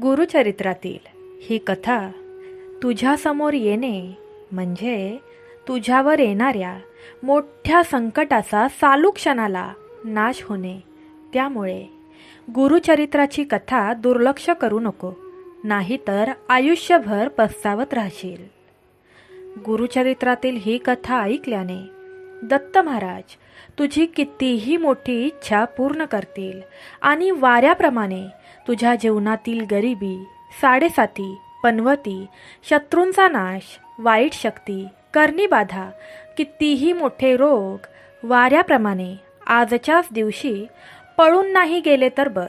गुरुचरित्रातील ही कथा तुझ्यासमोर येणे म्हणजे तुझ्यावर येणाऱ्या मोठ्या संकटाचा सालूक्षणाला नाश होणे. त्यामुळे गुरुचरित्राची कथा दुर्लक्ष करू नको, नाहीतर आयुष्यभर पस्तावत राहशील. गुरुचरित्रातील ही कथा ऐकल्याने दत्त महाराज तुझी कितीही मोठी इच्छा पूर्ण करतील आणि वाऱ्याप्रमाणे तुझ्या जीवनातील गरिबी, साडेसाती, पनवती, शत्रूंचा नाश, वाईट शक्ती, कर्णीबाधा, कितीही मोठे रोग वाऱ्याप्रमाणे आजच्याच दिवशी पळून नाही गेले तर बघ.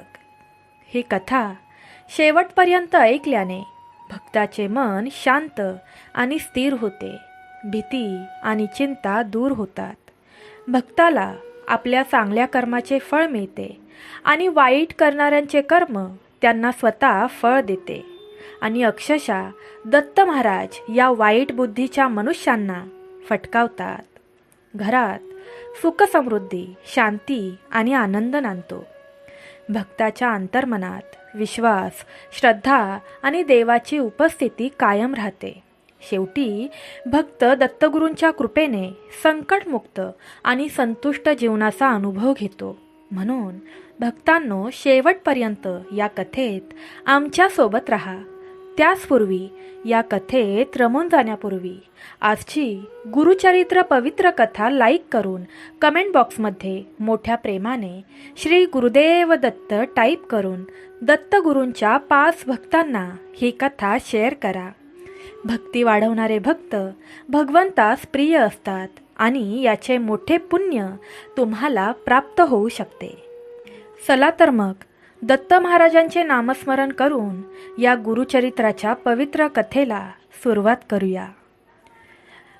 ही कथा शेवटपर्यंत ऐकल्याने भक्ताचे मन शांत आणि स्थिर होते. भीती आणि चिंता दूर होतात. भक्ताला आपल्या चांगल्या कर्माचे फळ मिळते आणि वाईट करणाऱ्यांचे कर्म त्यांना स्वतः फळ देते आणि अक्षरशः दत्त महाराज या वाईट बुद्धीच्या मनुष्यांना फटकावतात. घरात सुख समृद्धी, शांती आणि आनंद नांदतो. भक्ताच्या अंतर्मनात विश्वास, श्रद्धा आणि देवाची उपस्थिती कायम राहते. शेवटी भक्त दत्तगुरूंच्या कृपेने संकटमुक्त आणि संतुष्ट जीवनाचा अनुभव घेतो. म्हणून भक्तांनो, शेवटपर्यंत या कथेत आमच्यासोबत राहा. त्याचपूर्वी या कथेत रमून जाण्यापूर्वी आजची गुरुचरित्र पवित्र कथा लाईक करून कमेंट बॉक्समध्ये मोठ्या प्रेमाने श्री गुरुदेव दत्त टाईप करून दत्तगुरूंच्या 5 भक्तांना ही कथा शेअर करा. भक्ती वाढवणारे भक्त भगवंतास प्रिय असतात आणि याचे मोठे पुण्य तुम्हाला प्राप्त होऊ शकते. चला तर मग दत्त महाराजांचे नामस्मरण करून या गुरुचरित्राच्या पवित्र कथेला सुरुवात करूया.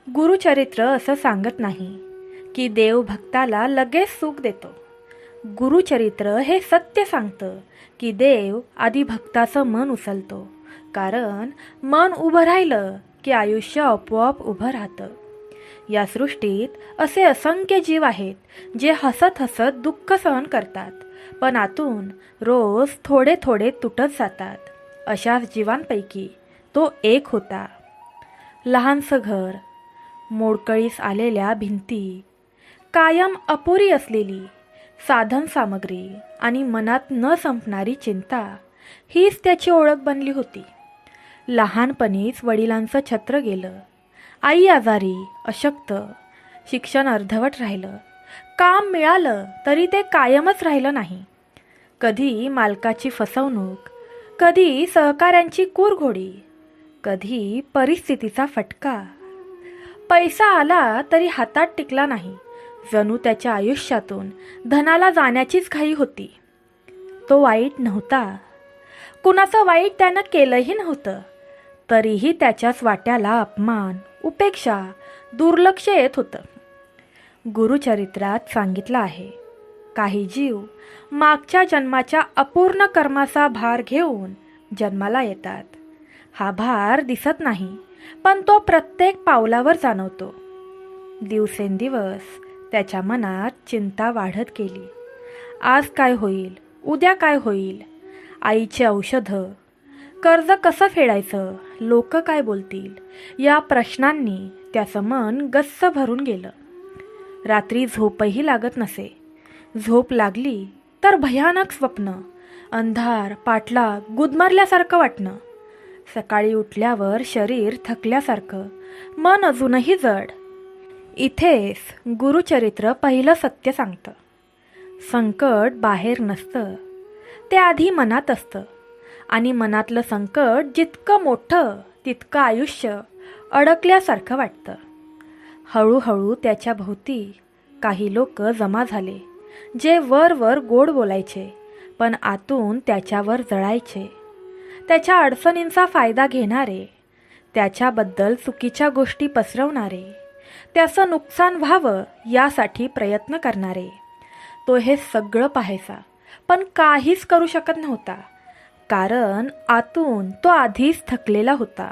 गुरुचरित्र असं सांगत नाही की देव भक्ताला लगेच सुख देतो. गुरुचरित्र हे सत्य सांगतं की देव आधी भक्ताचं मन उचलतो, कारण मन उभं राहिलं की आयुष्य आपोआप उभं राहतं. या सृष्टीत असे असंख्य जीव आहेत जे हसत हसत दुःख सहन करतात, पण आतून रोज थोडे थोडे तुटत जातात. अशाच जीवांपैकी तो एक होता. लहानसं घर, मोडकळीस आलेल्या भिंती, कायम अपुरी असलेली साधन सामग्री आणि मनात न संपणारी चिंता हीच त्याची ओळख बनली होती. लहानपणीच वडिलांचं छत्र गेलं. आई आजारी, अशक्त, शिक्षण अर्धवट राहिलं. काम मिळालं तरी ते कायमच राहिलं नाही. कधी मालकाची फसवणूक, कधी सहकाऱ्यांची कुरघोडी, कधी परिस्थितीचा फटका. पैसा आला तरी हातात टिकला नाही. जणू त्याच्या आयुष्यातून धनाला जाण्याचीच घाई होती. तो वाईट नव्हता. कुणाचं वाईट त्यानं केलंही नव्हतं, तरीही त्याच्याच वाट्याला अपमान, उपेक्षा, दुर्लक्ष येत होतं. गुरुचरित्रात सांगितलं आहे, काही जीव मागच्या जन्माच्या अपूर्ण कर्माचा भार घेऊन जन्माला येतात. हा भार दिसत नाही, पण तो प्रत्येक पावलावर जाणवतो. दिवसेंदिवस त्याच्या मनात चिंता वाढत गेली. आज काय होईल, उद्या काय होईल, आईचे औषधं, कर्ज कसं फेडायचं, लोक काय बोलतील, या प्रश्नांनी त्याचं मन गच्च भरून गेलं. रात्री झोपही लागत नसे. झोप लागली तर भयानक स्वप्न, अंधार, पाठलाग, गुदमरल्यासारखं वाटणं. सकाळी उठल्यावर शरीर थकल्यासारखं, मन अजूनही जड. इथेच गुरुचरित्र पहिलं सत्य सांगतं. संकट बाहेर नसतं, ते आधी मनात असतं आणि मनातलं संकट जितकं मोठं तितकं आयुष्य अडकल्यासारखं वाटतं. हळूहळू त्याच्या भोवती काही लोक जमा झाले, जे वर गोड बोलायचे, पण आतून त्याच्यावर जळायचे. त्याच्या अडचणींचा फायदा घेणारे, त्याच्याबद्दल चुकीच्या गोष्टी पसरवणारे, त्याचं नुकसान व्हावं यासाठी प्रयत्न करणारे. तो हे सगळं पाहायचा, पण काहीच करू शकत नव्हता, कारण आतून तो आधीच थकलेला होता.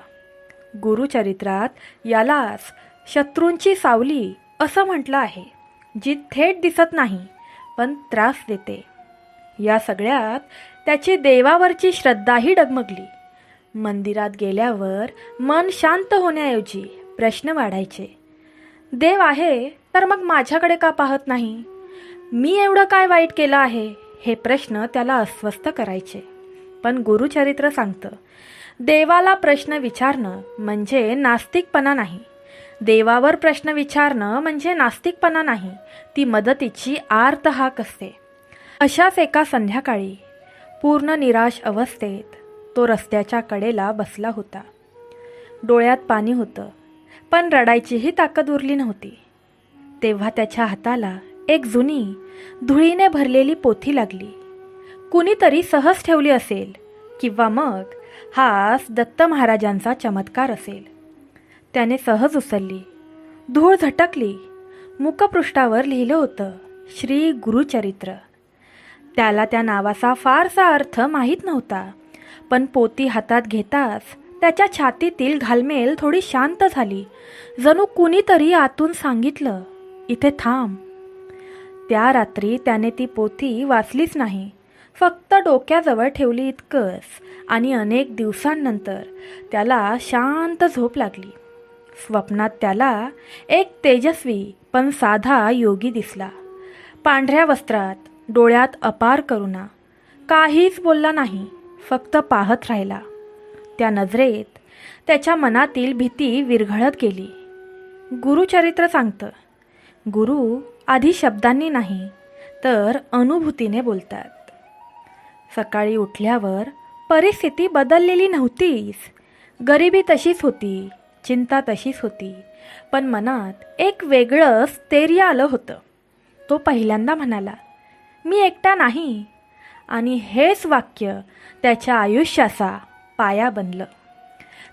गुरुचरित्रात यालाच शत्रूंची सावली असं म्हटलं आहे, जी थेट दिसत नाही पण त्रास देते. या सगळ्यात त्याची देवावरची श्रद्धाही डगमगली. मंदिरात गेल्यावर मन शांत होण्याऐवजी प्रश्न वाढायचे. देव आहे तर मग माझ्याकडे का पाहत नाही? मी एवढं काय वाईट केलं आहे? हे प्रश्न त्याला अस्वस्थ करायचे. पण गुरुचरित्र सांगतं, देवाला प्रश्न विचारणं म्हणजे नास्तिकपणा नाही. देवावर प्रश्न विचारणं म्हणजे नास्तिकपणा नाही, ती मदतीची आर्त हाक असते. अशाच एका संध्याकाळी पूर्ण निराश अवस्थेत तो रस्त्याच्या कडेला बसला होता. डोळ्यात पाणी होतं, पण रडायचीही ताकद उरली नव्हती. तेव्हा त्याच्या हाताला एक जुनी धुळीने भरलेली पोथी लागली. कुणीतरी सहज ठेवली असेल, किंवा मग हाच दत्त महाराजांचा चमत्कार असेल. त्याने सहज उचलली. धूळ झटकली. मुखपृष्ठावर लिहिलं होतं, श्री गुरुचरित्र. त्याला त्या नावाचा फारसा अर्थ माहीत नव्हता, पण पोती हातात घेताच त्याच्या छातीतील घालमेल थोडी शांत झाली. जणू कुणीतरी आतून सांगितलं, इथे थांब. त्या रात्री त्याने ती पोथी वाचलीच नाही, फक्त डोक्याजवळ ठेवली इतकंच. आणि अनेक दिवसांनंतर त्याला शांत झोप लागली. स्वप्नात त्याला एक तेजस्वी पण साधा योगी दिसला. पांढऱ्या वस्त्रात, डोळ्यात अपार करुणा. काहीच बोलला नाही, फक्त पाहत राहिला. त्या नजरेत त्याच्या मनातील भीती विरघळत गेली. गुरुचरित्र सांगतं, गुरु आधी शब्दांनी नाही तर अनुभूतीने बोलतात. सकाळी उठल्यावर परिस्थिती बदललेली नव्हतीच. गरिबी तशीच होती, चिंता तशीच होती, पण मनात एक वेगळं स्थैर्य आलं होतं. तो पहिल्यांदा म्हणाला, मी एकटा नाही. आणि हेच वाक्य त्याच्या आयुष्याचा पाया बनलं.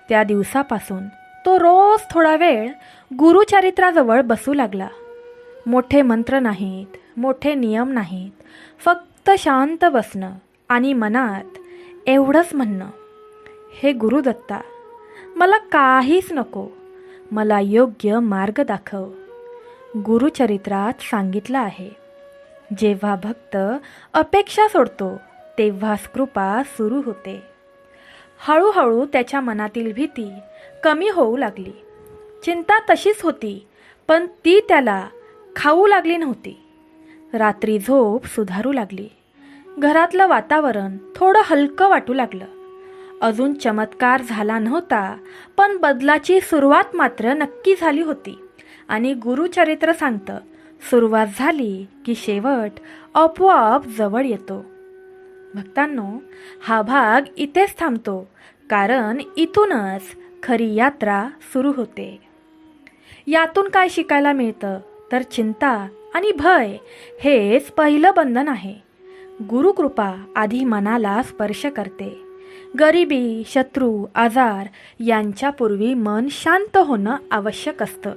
त्या दिवसापासून तो रोज थोडा वेळ गुरुचरित्राजवळ बसू लागला. मोठे मंत्र नाहीत, मोठे नियम नाहीत, फक्त शांत बसणं आणि मनात एवढंच म्हणणं, हे गुरुदत्ता, मला काहीच नको, मला योग्य मार्ग दाखव. गुरुचरित्रात सांगितलं आहे, जेव्हा भक्त अपेक्षा सोडतो तेव्हाच कृपा सुरू होते. हळूहळू त्याच्या मनातील भीती कमी होऊ लागली. चिंता तशीच होती, पण ती त्याला खाऊ लागली नव्हती. रात्री झोप सुधारू लागली. घरातलं वातावरण थोडं हलकं वाटू लागलं. अजून चमत्कार झाला नव्हता, पण बदलाची सुरुवात मात्र नक्की झाली होती. आणि गुरुचरित्र सांगतं, सुरुवात झाली की शेवट आपोआप जवळ येतो. भक्तांनो, हा भाग इथेच थांबतो, कारण इथूनच खरी यात्रा सुरू होते. यातून काय शिकायला मिळतं तर चिंता आणि भय हेच पहिलं बंधन आहे. गुरुकृपा आधी मनाला स्पर्श करते. गरिबी, शत्रू, आजार यांच्यापूर्वी मन शांत होणं आवश्यक असतं.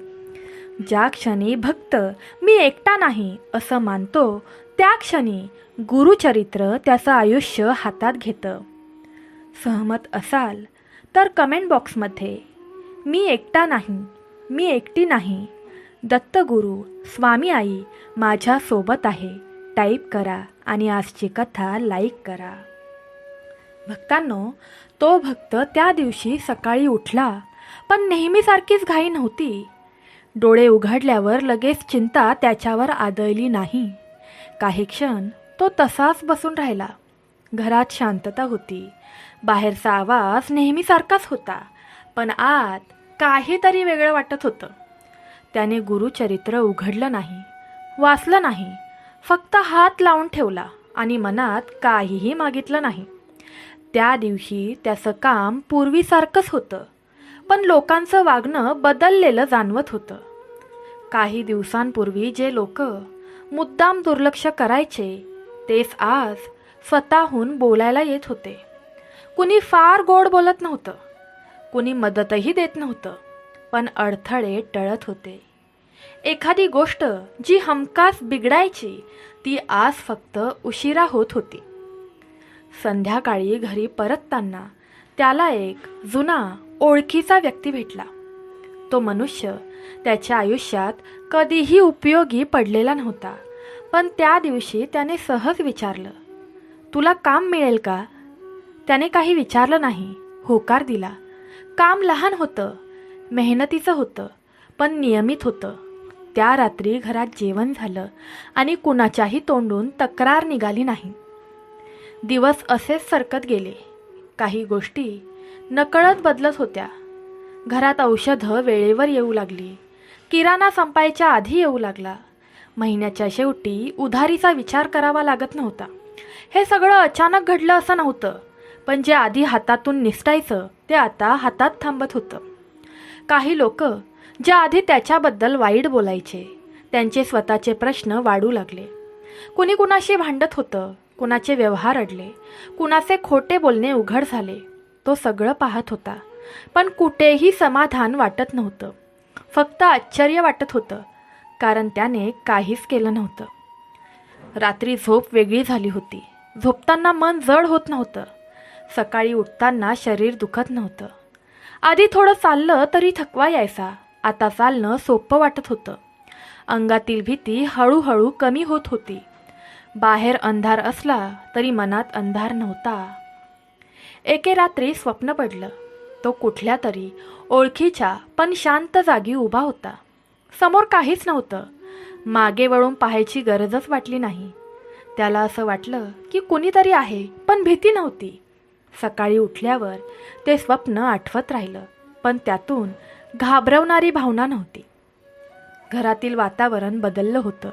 ज्या क्षणी भक्त मी एकटा नाही असं मानतो, त्या क्षणी गुरुचरित्र त्याचं आयुष्य हातात घेतं. सहमत असाल तर कमेंट बॉक्समध्ये मी एकटा नाही, मी एकटी नाही, दत्तगुरू स्वामी आई माझ्यासोबत आहे टाईप करा आणि आजची कथा लाईक करा. भक्तांनो, तो भक्त त्या दिवशी सकाळी उठला, पण नेहमीसारखीच घाई नव्हती. डोळे उघडल्यावर लगेच चिंता त्याच्यावर आदळली नाही. काही क्षण तो तसाच बसून राहिला. घरात शांतता होती. बाहेरचा आवाज नेहमीसारखाच होता, पण आत काहीतरी वेगळं वाटत होतं. त्याने गुरुचरित्र उघडलं नाही, वाचलं नाही, फक्त हात लावून ठेवला आणि मनात काहीही मागितलं नाही. त्या दिवशी त्याचं काम पूर्वीसारखंच होतं, पण लोकांचं वागणं बदललेलं जाणवत होतं. काही दिवसांपूर्वी जे लोक मुद्दाम दुर्लक्ष करायचे, तेच आज स्वतःहून बोलायला येत होते. कुणी फार गोड बोलत नव्हतं, कुणी मदतही देत नव्हतं, पण अडथळे टळत होते. एखादी गोष्ट जी हमखास बिघडायची, ती आज फक्त उशिरा होत होती. संध्याकाळी घरी परतताना त्याला एक जुना ओळखीचा व्यक्ती भेटला. तो मनुष्य त्याच्या आयुष्यात कधीही उपयोगी पडलेला नव्हता, पण त्या दिवशी त्याने सहज विचारलं, तुला काम मिळेल का? त्याने काही विचारलं नाही, होकार दिला. काम लहान होतं, मेहनतीचं होतं, पण नियमित होतं. त्या रात्री घरात जेवण झालं आणि कुणाच्याही तोंडून तक्रार निघाली नाही. दिवस असेच सरकत गेले. काही गोष्टी नकळत बदलत होत्या. घरात औषधं वेळेवर येऊ लागली. किराणा संपायच्या आधी येऊ लागला. महिन्याच्या शेवटी उधारीचा विचार करावा लागत नव्हता. हे सगळं अचानक घडलं असं नव्हतं, पण जे आधी हातातून निसटायचं ते आता हातात थांबत होतं. काही लोक जे आधी त्याच्याबद्दल वाईट बोलायचे, त्यांचे स्वतःचे प्रश्न वाढू लागले. कुणी कुणाशी भांडत होतं, कुणाचे व्यवहार अडले, कुणाचे खोटे बोलणे उघड झाले. तो सगळं पाहत होता, पण कुठेही समाधान वाटत नव्हतं. फक्त आश्चर्य वाटत होतं, कारण त्याने काहीच केलं नव्हतं. रात्री झोप वेगळी झाली होती. झोपताना मन जड होत नव्हतं. सकाळी उठताना शरीर दुखत नव्हतं. आधी थोडं चाललं तरी थकवा यायचा. आता चालणं सोपं वाटत होतं. अंगातील भीती हळूहळू कमी होत होती. बाहेर अंधार असला तरी मनात अंधार नव्हता. एके रात्री स्वप्न पडलं. तो कुठल्या तरी ओळखीच्या पण शांत जागी उभा होता. समोर काहीच नव्हतं. मागे वळून पाहायची गरजच वाटली नाही. त्याला असं वाटलं की कुणीतरी आहे, पण भीती नव्हती. सकाळी उठल्यावर ते स्वप्न आठवत राहिलं, पण त्यातून घाबरवणारी भावना नव्हती. घरातील वातावरण बदललं होतं.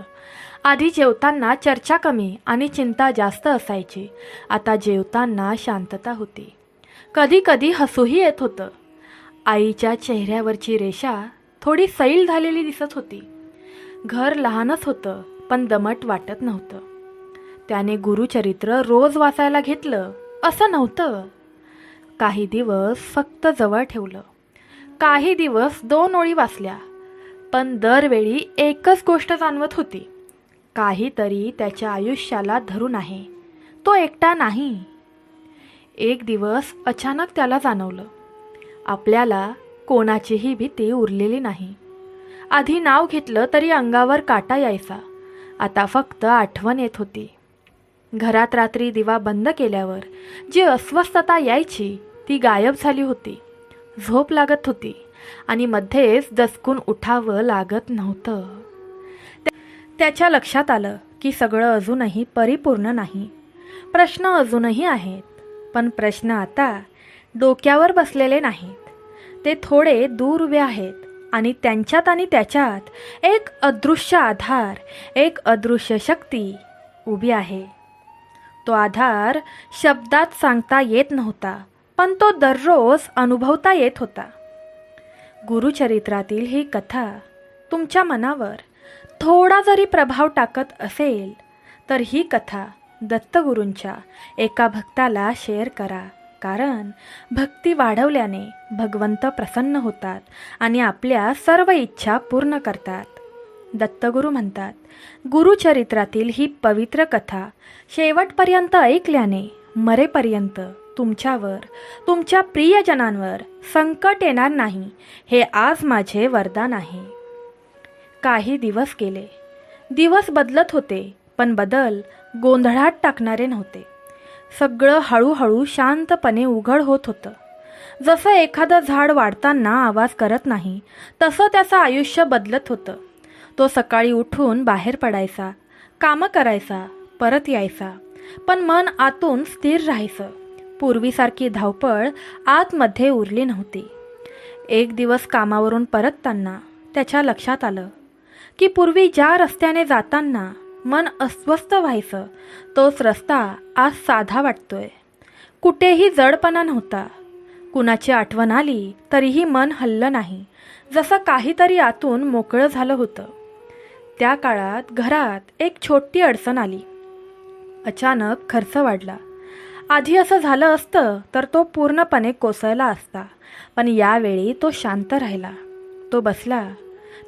आधी जेवताना चर्चा कमी आणि चिंता जास्त असायची. आता जेवताना शांतता होती. कधी कधी हसूही येत होतं. आईच्या चेहऱ्यावरची रेषा थोडी सैल झालेली दिसत होती. घर लहानच होतं, पण दमट वाटत नव्हतं. त्याने गुरुचरित्र रोज वाचायला घेतलं असं नव्हतं. काही दिवस फक्त जवळ ठेवलं. काही दिवस 2 ओळी वाचल्या, पण दरवेळी एकच गोष्ट जाणवत होती. काहीतरी त्याच्या आयुष्याला धरून आहे. तो एकटा नाही. एक दिवस अचानक त्याला जाणवलं, आपल्याला कोणाचीही भीती उरलेली नाही. आधी नाव घेतलं तरी अंगावर काटा यायचा. आता फक्त आठवण येत होती. घरात रात्री दिवा बंद केल्यावर जी अस्वस्थता यायची ती गायब झाली होती. झोप लागत होती आणि मध्येच दचकून उठावं लागत नव्हतं. त्याच्या लक्षात आलं की सगळं अजूनही परिपूर्ण नाही. प्रश्न अजूनही आहेत, पण प्रश्न आता डोक्यावर बसलेले नाहीत. ते थोडे दूर उभे आहेत आणि त्यांच्यात आणि त्याच्यात एक अदृश्य आधार, एक अदृश्य शक्ती उभी आहे. तो आधार शब्दात सांगता येत नव्हता, पण तो दररोज अनुभवता येत होता. गुरुचरित्रातील ही कथा तुमच्या मनावर थोडा जरी प्रभाव टाकत असेल तर ही कथा दत्तगुरूंच्या एका भक्ताला शेअर करा. कारण भक्ती वाढवल्याने भगवंत प्रसन्न होतात आणि आपल्या सर्व इच्छा पूर्ण करतात. दत्तगुरू म्हणतात, गुरुचरित्रातील ही पवित्र कथा शेवटपर्यंत ऐकल्याने मरेपर्यंत तुमच्यावर, तुमच्या प्रियजनांवर संकट येणार नाही, हे आज माझे वरदान आहे. काही दिवस गेले. दिवस बदलत होते, पण बदल गोंधळात टाकणारे नव्हते. सगळं हळूहळू शांतपणे उघड होत होतं. जसं एखादं झाड वाढताना आवाज करत नाही, तसं त्याचं आयुष्य बदलत होतं. तो सकाळी उठून बाहेर पडायचा, कामं करायचा, परत यायचा, पण मन आतून स्थिर राहायचं. पूर्वीसारखी धावपळ आतमध्ये उरली नव्हती. एक दिवस कामावरून परतताना त्याच्या लक्षात आलं की पूर्वी ज्या रस्त्याने जाताना मन अस्वस्थ व्हायचं, तोच रस्ता आज साधा वाटतोय. कुठेही जडपणा नव्हता. कुणाची आठवण आली तरीही मन हललं नाही, जसं काहीतरी आतून मोकळं झालं होतं. त्या काळात घरात एक छोटी अडचण आली. अचानक खर्च वाढला. आधी असं झालं असतं तर तो पूर्णपणे कोसळला असता, पण यावेळी तो शांत राहिला. तो बसला.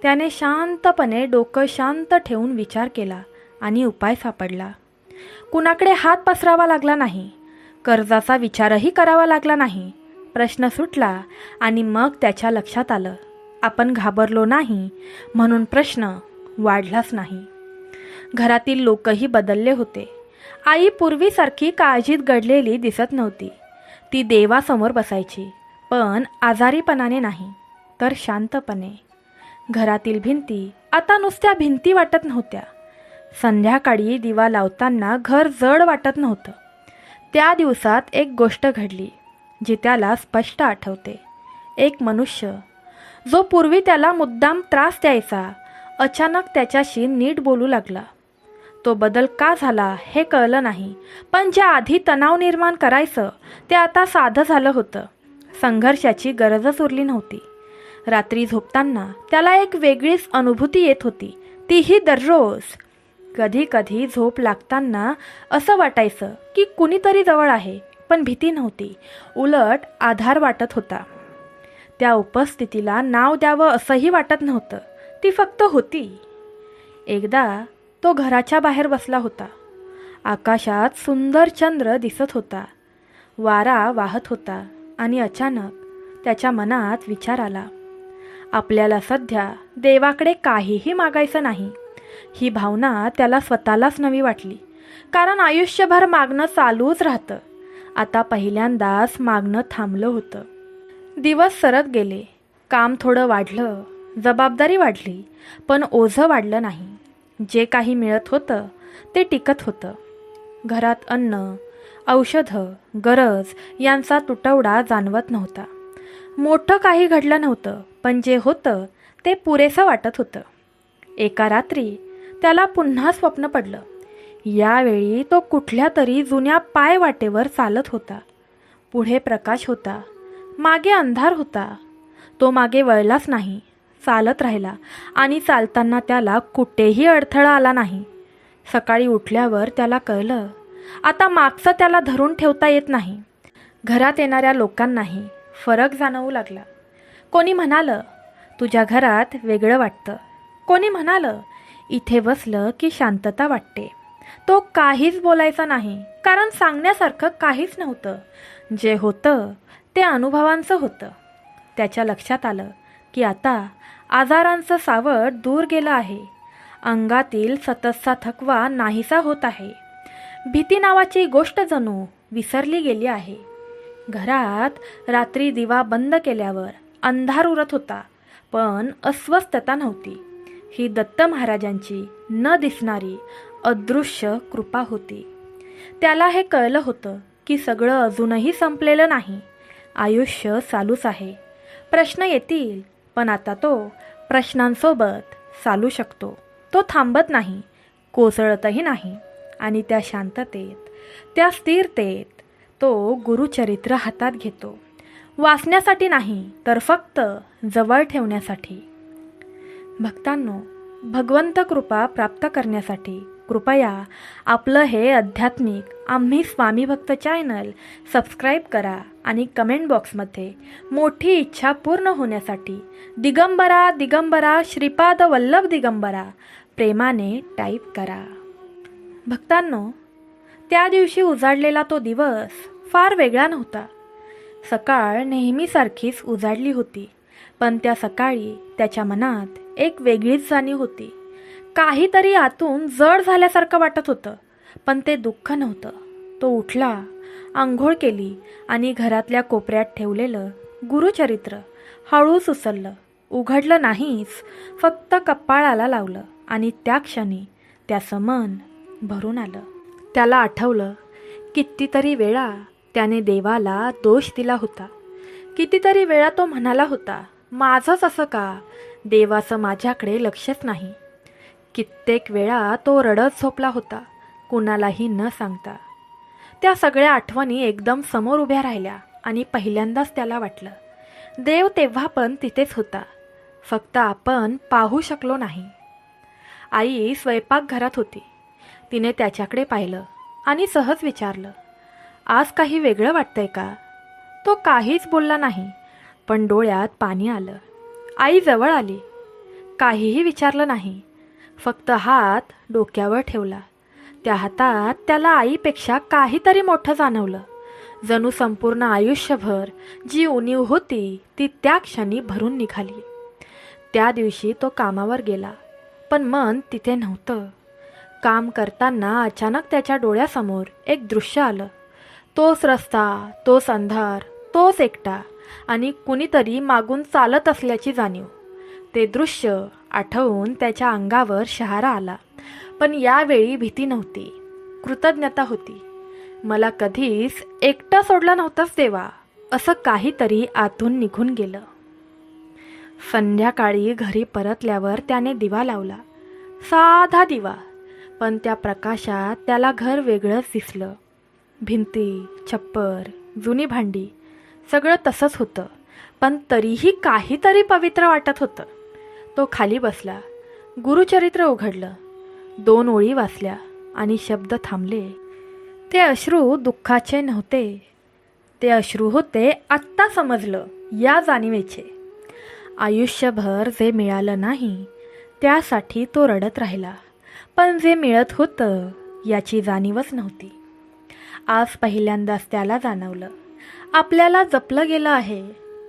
त्याने शांतपणे डोकं शांत ठेवून विचार केला आणि उपाय सापडला. कुणाकडे हात पसरावा लागला नाही. कर्जाचा विचारही करावा लागला नाही. प्रश्न सुटला आणि मग त्याच्या लक्षात आलं, आपण घाबरलो नाही म्हणून प्रश्न वाढलाच नाही. घरातील लोकही बदलले होते. आई पूर्वीसारखी काळजीत गडलेली दिसत नव्हती. ती देवासमोर बसायची, पण आजारीपणाने नाही, तर शांतपणे. घरातील भिंती आता नुसत्या भिंती वाटत नव्हत्या. संध्याकाळी दिवा लावताना घर जड वाटत नव्हतं. त्या दिवसात एक गोष्ट घडली जी त्याला स्पष्ट आठवते. एक मनुष्य, जो पूर्वी त्याला मुद्दाम त्रास द्यायचा, अचानक त्याच्याशी नीट बोलू लागला. तो बदल का झाला हे कळलं नाही, पण ज्या आधी तणाव निर्माण करायचं ते आता साधं झालं होतं. संघर्षाची गरजच उरली नव्हती. रात्री झोपताना त्याला एक वेगळीच अनुभूती येत होती, तीही दररोज. कधी कधी झोप लागताना असं वाटायचं की कुणीतरी जवळ आहे, पण भीती नव्हती, उलट आधार वाटत होता. त्या उपस्थितीला नाव द्यावं असंही वाटत नव्हतं, ती फक्त होती. एकदा तो घराच्या बाहेर बसला होता. आकाशात सुंदर चंद्र दिसत होता, वारा वाहत होता आणि अचानक त्याच्या मनात विचार आला, आपल्याला सध्या देवाकडे काहीही मागायचं नाही. ही भावना त्याला स्वतःलाच नवी वाटली, कारण आयुष्यभर मागणं चालूच राहतं. आता पहिल्यांदाच मागणं थांबलं होतं. दिवस सरत गेले, काम थोडं वाढलं, जबाबदारी वाढली, पण ओझं वाढलं नाही. जे काही मिळत होतं ते टिकत होतं. घरात अन्न, औषधं, गरज यांचा तुटवडा जाणवत नव्हता. मोठं काही घडलं नव्हतं, पण जे होतं ते पुरेसं वाटत होतं. एका रात्री त्याला पुन्हा स्वप्न पडलं. यावेळी तो कुठल्या तरी जुन्या पायवाटेवर चालत होता. पुढे प्रकाश होता, मागे अंधार होता. तो मागे वळलाच नाही, चालत राहिला आणि चालताना त्याला कुठेही अडथळा आला नाही. सकाळी उठल्यावर त्याला कळलं, आता मागचं त्याला धरून ठेवता येत नाही. घरात येणाऱ्या लोकांनाही फरक जाणवू लागला. कोणी म्हणालं, तुझ्या घरात वेगळं वाटतं. कोणी म्हणालं, इथे बसलं की शांतता वाटते. तो काहीच बोलायचा नाही, कारण सांगण्यासारखं काहीच नव्हतं. जे होतं ते अनुभवांचं होतं. त्याच्या लक्षात आलं की आता आजारांचं सावट दूर गेलं आहे. अंगातील सततचा थकवा नाहीसा होत आहे. भीती नावाची गोष्ट जणू विसरली गेली आहे. घरात रात्री दिवा बंद केल्यावर अंधार उरत होता, पण अस्वस्थता नव्हती. ही दत्त महाराजांची न दिसणारी अदृश्य कृपा होती. त्याला हे कळलं होतं की सगळं अजूनही संपलेलं नाही. आयुष्य चालूच आहे. प्रश्न येतील, पण आता तो प्रश्नांसोबत चालू शकतो. तो थांबत नाही, कोसळतही नाही. आणि त्या शांततेत, त्या स्थिरतेत तो गुरुचरित्र हातात घेतो. वाचण्यासाठी नाही, तर फक्त जवळ ठेवण्यासाठी. भक्तांनो, भगवंत कृपा प्राप्त करण्यासाठी कृपया आपलं हे आध्यात्मिक आम्ही स्वामी भक्त चॅनल सबस्क्राईब करा आणि कमेंट बॉक्समध्ये मोठी इच्छा पूर्ण होण्यासाठी दिगंबरा दिगंबरा श्रीपाद वल्लभ दिगंबरा प्रेमाने टाईप करा. भक्तांनो, त्या दिवशी उजाडलेला तो दिवस फार वेगळा नव्हता. सकाळ नेहमीसारखीच उजाडली होती, पण त्या सकाळी त्याच्या मनात एक वेगळीच जाणीव होती. काहीतरी आतून जड झाल्यासारखं वाटत होतं, पण ते दुःख नव्हतं. तो उठला, आंघोळ केली आणि घरातल्या कोपऱ्यात ठेवलेलं गुरुचरित्र हळूच उचललं. उघडलं नाहीच, फक्त कपाळाला लावलं आणि त्या क्षणी त्याचं मन भरून आलं. त्याला आठवलं, कितीतरी वेळा त्याने देवाला दोष दिला होता. कितीतरी वेळा तो म्हणाला होता, माझंच असं का, देवाचं माझ्याकडे लक्षच नाही. कित्येक वेळा तो रडत झोपला होता, कुणालाही न सांगता. त्या सगळ्या आठवणी एकदम समोर उभ्या राहिल्या आणि पहिल्यांदाच त्याला वाटलं, देव तेव्हा पण तिथेच होता, फक्त आपण पाहू शकलो नाही. आई स्वयंपाकघरात होती. तिने त्याच्याकडे पाहिलं आणि सहज विचारलं, आज काही वेगळं वाटतंय का? तो काहीच बोलला नाही, पण डोळ्यात पाणी आलं. आई जवळ आली. काहीही विचारलं नाही, फक्त हात डोक्यावर ठेवला. त्या हातात त्याला आईपेक्षा काहीतरी मोठं जाणवलं. जणू संपूर्ण आयुष्यभर जी उणीव होती ती त्या क्षणी भरून निघाली. त्या दिवशी तो कामावर गेला, पण मन तिथे नव्हतं. काम करताना अचानक त्याच्या डोळ्यासमोर एक दृश्य आलं. तोच रस्ता, तोच अंधार, तोच एकटा आणि कुणीतरी मागून चालत असल्याची जाणीव. ते दृश्य आठवून त्याच्या अंगावर शहारा आला. पण यावेळी भीती नव्हती, कृतज्ञता होती. मला कधीच एकटा सोडला नव्हताच देवा, असं काहीतरी आतून निघून गेलं. संध्याकाळी घरी परतल्यावर त्याने दिवा लावला. साधा दिवा, पण त्या प्रकाशात त्याला घर वेगळंच दिसलं. भिंती, छप्पर, जुनी भांडी सगळं तसंच होतं, पण तरीही काहीतरी पवित्र वाटत होतं. तो खाली बसला, गुरुचरित्र उघडलं, 2 ओळी वाचल्या आणि शब्द थांबले. ते अश्रू दुःखाचे नव्हते, ते अश्रू होते आत्ता समजलं या जाणीवेचे. आयुष्यभर जे मिळालं नाही त्यासाठी तो रडत राहिला, पण जे मिळत होतं याची जाणीवच नव्हती. आज पहिल्यांदाच त्याला जाणवलं, आपल्याला जपलं गेलं आहे.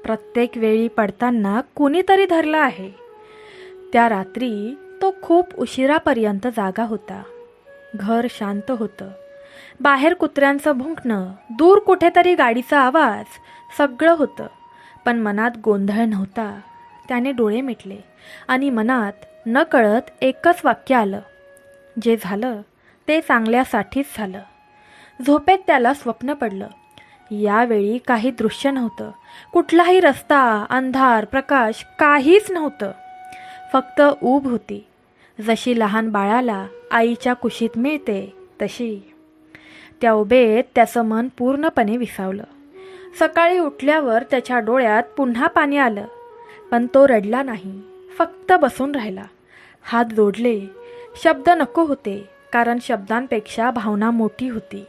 प्रत्येक वेळी पडताना कुणीतरी धरलं आहे. त्या रात्री तो खूप उशिरापर्यंत जागा होता. घर शांत होतं. बाहेर कुत्र्यांचं भुंकणं, दूर कुठेतरी गाडीचा आवाज, सगळं होतं, पण मनात गोंधळ नव्हता. त्याने डोळे मिटले आणि मनात नकळत एकच वाक्य आलं, जे झालं ते चांगल्यासाठीच झालं. झोपेत त्याला स्वप्न पडलं. यावेळी काही दृश्य नव्हतं, कुठलाही रस्ता, अंधार, प्रकाश काहीच नव्हतं. फक्त ऊब होती, जशी लहान बाळाला आईच्या कुशीत मिळते तशी. त्या उभेत त्याचं मन पूर्णपणे विसावलं. सकाळी उठल्यावर त्याच्या डोळ्यात पुन्हा पाणी आलं, पण तो रडला नाही, फक्त बसून राहिला. हात जोडले. शब्द नको होते, कारण शब्दांपेक्षा भावना मोठी होती.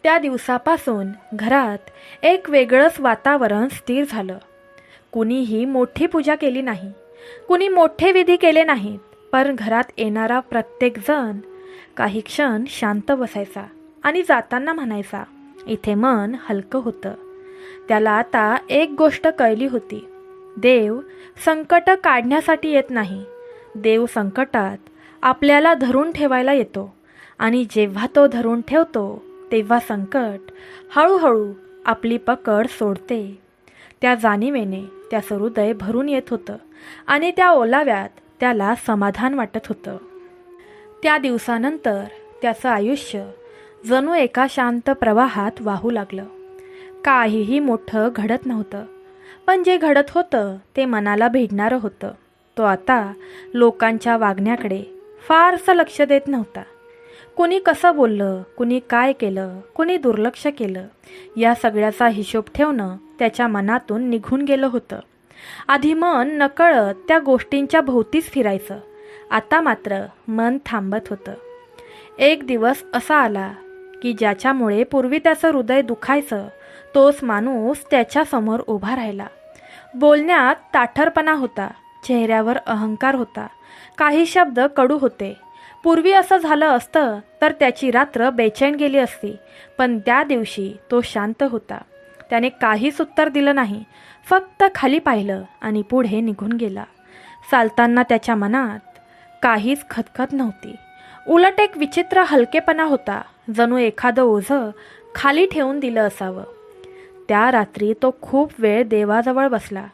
त्या दिवसापासून घरात एक वेगळंच वातावरण स्थिर झालं. कुणीही मोठी पूजा केली नाही, कुणी मोठे विधी केले नाहीत, पण घरात येणारा प्रत्येक जण काही क्षण शांत बसायचा आणि जाताना म्हणायचा, इथे मन हलकं होतं. त्याला आता एक गोष्ट कळली होती, देव संकट काढण्यासाठी येत नाही, देव संकटात आपल्याला धरून ठेवायला येतो. आणि जेव्हा तो धरून ठेवतो तेव्हा संकट हळूहळू आपली पकड सोडते. त्या जाणीवेने त्याचं हृदय भरून येत होतं आणि त्या ओलाव्यात त्याला समाधान वाटत होतं. त्या दिवसानंतर त्याचं आयुष्य जणू एका शांत प्रवाहात वाहू लागलं. काहीही मोठं घडत नव्हतं, पण जे घडत होतं ते मनाला भिडणारं होतं. तो आता लोकांच्या वागण्याकडे फारसं लक्ष देत नव्हता. कुणी कसं बोललं, कुणी काय केलं, कुणी दुर्लक्ष केलं, या सगळ्याचा हिशोब ठेवणं त्याच्या मनातून निघून गेलं होतं. आधी मन नकळत त्या गोष्टींच्या भोवतीच फिरायचं, आता मात्र मन थांबत होतं. एक दिवस असा आला की ज्याच्यामुळे पूर्वी त्याचं हृदय दुखायचं तोच माणूस त्याच्यासमोर उभा राहिला. बोलण्यात ताठरपणा होता, चेहऱ्यावर अहंकार होता, काही शब्द कडू होते. पूर्वी असं झालं असतं तर त्याची रात्र बेचैन गेली असती, पण त्या दिवशी तो शांत होता. त्याने काहीच उत्तर दिलं नाही, फक्त खाली पाहिलं आणि पुढे निघून गेला. चालताना त्याच्या मनात काहीच खतखत नव्हती, उलट एक विचित्र हलकेपणा होता, जणू एखादं ओझं खाली ठेवून दिलं असावं. त्या रात्री तो खूप वेळ देवाजवळ बसला.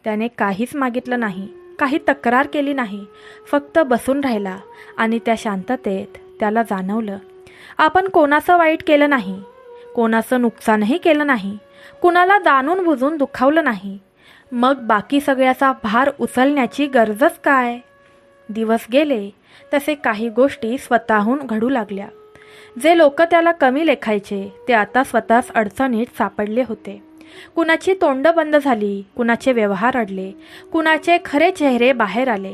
त्याने काहीच मागितलं नाही, काही तक्रार केली नाही, फक्त बसून राहिला. आणि त्या शांततेत त्याला जाणवलं, आपण कोणाचं वाईट केलं नाही, कोणाचं नुकसानही केलं नाही, कुणाला जाणून बुजून दुखावलं नाही. मग बाकी सगळ्याचा भार उचलण्याची गरजच काय? दिवस गेले तसे काही गोष्टी स्वतःहून घडू लागल्या. जे लोक त्याला कमी लेखायचे ते आता स्वतःच अडचणीत सापडले होते. कुणाची तोंड बंद झाली, कुणाचे व्यवहार अडले, कुणाचे खरे चेहरे बाहेर आले.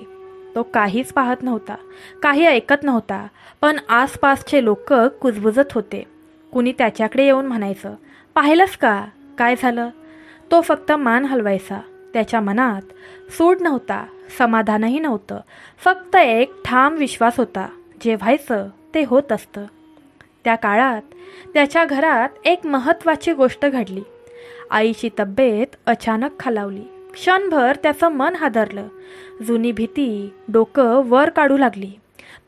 तो काहीच पाहत नव्हता, काही ऐकत नव्हता, पण आसपासचे लोक कुजबुजत होते. कुणी त्याच्याकडे येऊन म्हणायचं, पाहिलंस का काय झालं? तो फक्त मान हलवायचा. त्याच्या मनात सूड नव्हता, समाधानही नव्हतं, फक्त एक ठाम विश्वास होता, जे व्हायचं ते होत असतं. त्या काळात त्याच्या घरात एक महत्त्वाची गोष्ट घडली. आईची तब्येत अचानक खालावली. क्षणभर त्याचं मन हादरलं. जुनी भीती डोकं वर काढू लागली.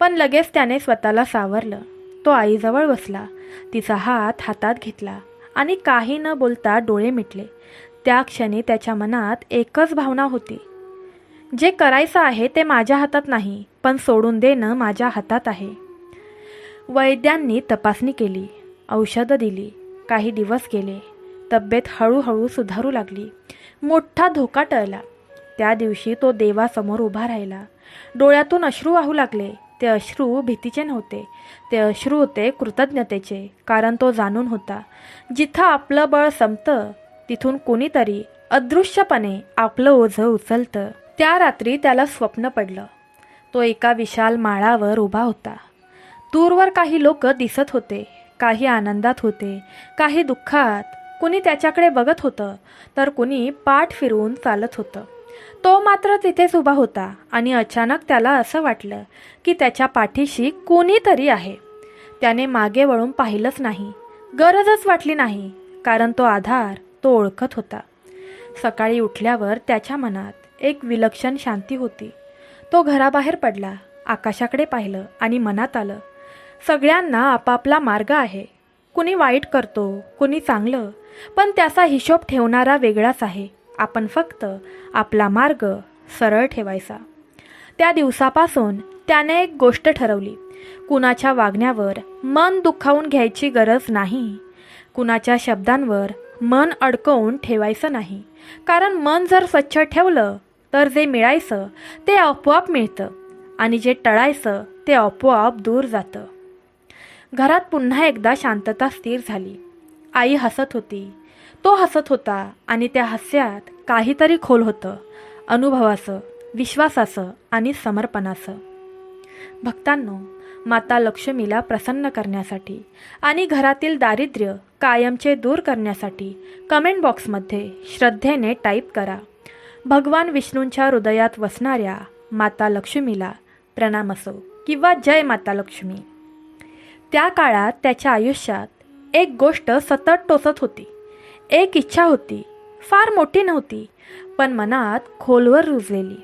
पण लगेच त्याने स्वतःला सावरलं. तो आईजवळ बसला, तिचा हात हातात घेतला आणि काही न बोलता डोळे मिटले. त्या क्षणी त्याच्या मनात एकच भावना होती, जे करायचं आहे ते माझ्या हातात नाही, पण सोडून देणं माझ्या हातात आहे. वैद्यांनी तपासणी केली, औषधं दिली. काही दिवस गेले. तब्येत हळूहळू सुधारू लागली. मोठा धोका टळला. त्या दिवशी तो देवासमोर उभा राहिला. डोळ्यातून अश्रू वाहू लागले. ते अश्रू भीतीचे नव्हते, ते अश्रू होते कृतज्ञतेचे. कारण तो जाणून होता, जिथं आपलं बळ संपतं तिथून कोणीतरी अदृश्यपणे आपलं ओझं उचलतं. त्या रात्री त्याला स्वप्न पडलं. तो एका विशाल माळावर उभा होता. दूरवर काही लोक दिसत होते, काही आनंदात होते, काही दुःखात. कुणी त्याच्याकडे बघत होतं, तर कुणी पाठ फिरवून चालत होतं. तो मात्र तिथेच उभा होता आणि अचानक त्याला असं वाटलं की त्याच्या पाठीशी कोणीतरी आहे. त्याने मागे वळून पाहिलंच नाही, गरजच वाटली नाही, कारण तो आधार तो ओळखत होता. सकाळी उठल्यावर त्याच्या मनात एक विलक्षण शांती होती. तो घराबाहेर पडला, आकाशाकडे पाहिलं आणि मनात आलं, सगळ्यांना आपापला मार्ग आहे. कुणी वाईट करतो, कुणी चांगलं, पण त्याचा हिशोब ठेवणारा वेगळाच आहे. आपण फक्त आपला मार्ग सरळ ठेवायचा. त्या दिवसापासून त्याने एक गोष्ट ठरवली, कुणाच्या वागण्यावर मन दुखावून घ्यायची गरज नाही. कुणाच्या शब्दांवर मन अडकवून ठेवायचं नाही. कारण मन जर स्वच्छ ठेवलं तर जे मिळायचं ते आपोआप मिळतं आणि जे टळायचं ते आपोआप दूर जातं. घरात पुन्हा एकदा शांतता स्थिर झाली. आई हसत होती, तो हसत होता आणि त्या हास्यात काहीतरी खोल होतं, अनुभवाचं, विश्वासाचं आणि समर्पणाचं. भक्तांनो, माता लक्ष्मीला प्रसन्न करण्यासाठी आणि घरातील दारिद्र्य कायमचे दूर करण्यासाठी कमेंट बॉक्समध्ये श्रद्धेने टाईप करा, भगवान विष्णूंच्या हृदयात वसणाऱ्या माता लक्ष्मीला प्रणाम असो किंवा जय माता लक्ष्मी. त्या काळात त्याच्या आयुष्यात एक गोष्ट सतत टोचत होती. एक इच्छा होती, फार मोठी नव्हती, पण मनात खोलवर रुजलेली.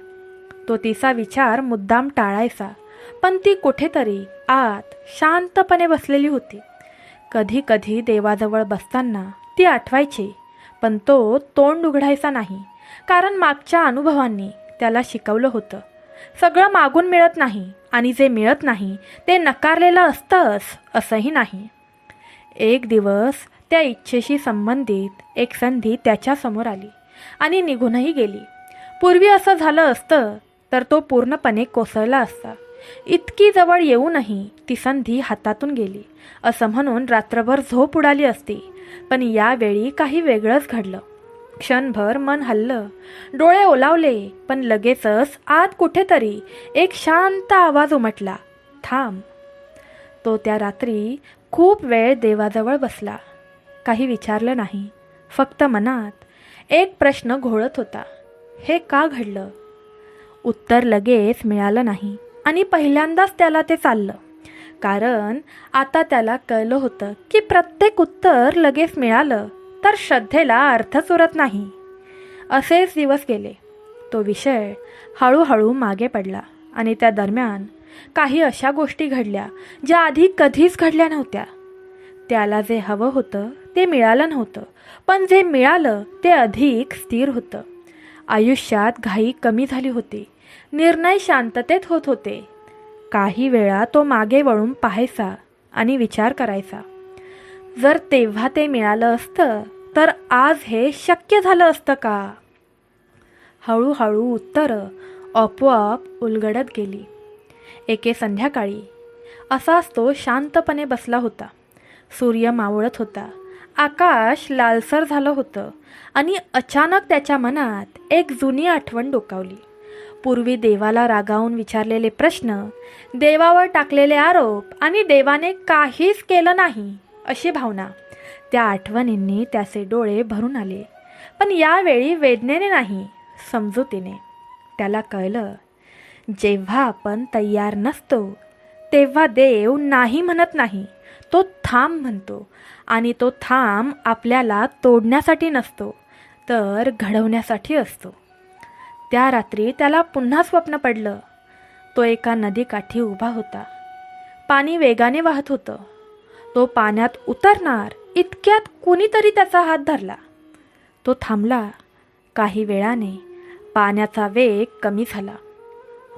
तो तिचा विचार मुद्दाम टाळायचा, पण ती कुठेतरी आत शांतपणे बसलेली होती. कधी कधी देवाजवळ बसताना ती आठवायची, पण तो तोंड उघडायचा नाही. कारण मागच्या अनुभवांनी त्याला शिकवलं होतं, सगळं मागून मिळत नाही आणि जे मिळत नाही ते नकारलेलं असतंच असंही नाही. एक दिवस त्या इच्छेशी संबंधित एक संधी त्याच्यासमोर आली आणि निघूनही गेली. पूर्वी असं झालं असतं तर तो पूर्णपणे कोसळला असता. इतकी जवळ येऊनही ती संधी हातातून गेली असं म्हणून रात्रभर झोप उडाली असती. पण यावेळी काही वेगळंच घडलं. क्षणभर मन हललं, डोळे ओलावले, पण लगेचच आत कुठेतरी एक शांत आवाज उमटला, थांब. तो त्या रात्री खूप वेळ देवाजवळ बसला. काही विचारलं नाही, फक्त मनात एक प्रश्न घोळत होता, हे का घडलं? उत्तर लगेच मिळालं नाही आणि पहिल्यांदाच त्याला ते चाललं. कारण आता त्याला कळलं होतं की प्रत्येक उत्तर लगेच मिळालं तर श्रद्धेला अर्थच उरत नाही. असेच दिवस गेले. तो विषय हळूहळू मागे पडला आणि त्या दरम्यान काही अशा गोष्टी घडल्या ज्या आधी कधीच घडल्या नव्हत्या. त्याला जे हवं होतं ते मिळालं नव्हतं, पण जे मिळालं ते अधिक स्थिर होतं. आयुष्यात घाई कमी झाली होती, निर्णय शांततेत होत होते. काही वेळा तो मागे वळून पाहायचा आणि विचार करायचा, जर तेव्हा ते मिळालं असतं तर आज हे शक्य झालं असतं का? हळूहळू उत्तरं आपोआप उलगडत गेली. एके संध्याकाळी असाच तो शांतपणे बसला होता. सूर्य मावळत होता, आकाश लालसर झालं होतं आणि अचानक त्याच्या मनात एक जुनी आठवण डोकावली. पूर्वी देवाला रागावून विचारलेले प्रश्न, देवावर टाकलेले आरोप आणि देवाने काहीच केलं नाही अशी भावना. त्या आठवणींनी त्याचे डोळे भरून आले, पण यावेळी वेदनेने नाही, समजुतीने. त्याला कळलं, जेव्हा आपण तयार नसतो तेव्हा देव नाही म्हणत नाही, तो थांब म्हणतो. आणि तो थांब आपल्याला तोडण्यासाठी नसतो तर घडवण्यासाठी असतो. त्या रात्री त्याला पुन्हा स्वप्न पडलं. तो एका नदीकाठी उभा होता. पाणी वेगाने वाहत होतं. तो पाण्यात उतरणार इतक्यात कुणीतरी त्याचा हात धरला. तो थांबला. काही वेळाने पाण्याचा वेग कमी झाला.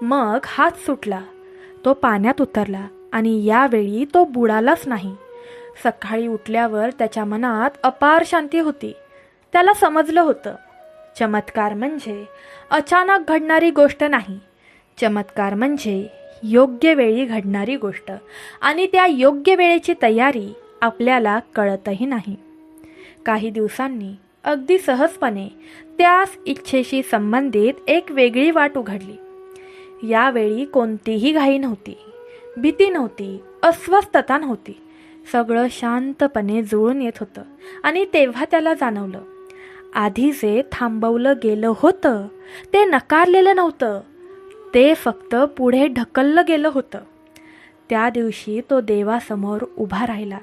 मग हात सुटला. तो पाण्यात उतरला आणि यावेळी तो बुडालाच नाही. सकाळी उठल्यावर त्याच्या मनात अपार शांती होती. त्याला समजलं होतं, चमत्कार म्हणजे अचानक घडणारी गोष्ट नाही. चमत्कार म्हणजे योग्य वेळी घडणारी गोष्ट, आणि त्या योग्य वेळेची तयारी आपल्याला कळतही नाही. काही दिवसांनी अगदी सहजपणे त्याच इच्छेशी संबंधित एक वेगळी वाट उघडली. यावेळी कोणतीही घाई नव्हती, भीती नव्हती, अस्वस्थता नव्हती. सगळं शांतपणे जुळून येत होतं. आणि तेव्हा त्याला जाणवलं, आधी जे थांबवलं गेलं होतं ते नकारलेलं नव्हतं, ते फक्त पुढे ढकललं गेलं होतं. त्या दिवशी तो देवासमोर उभा राहिला.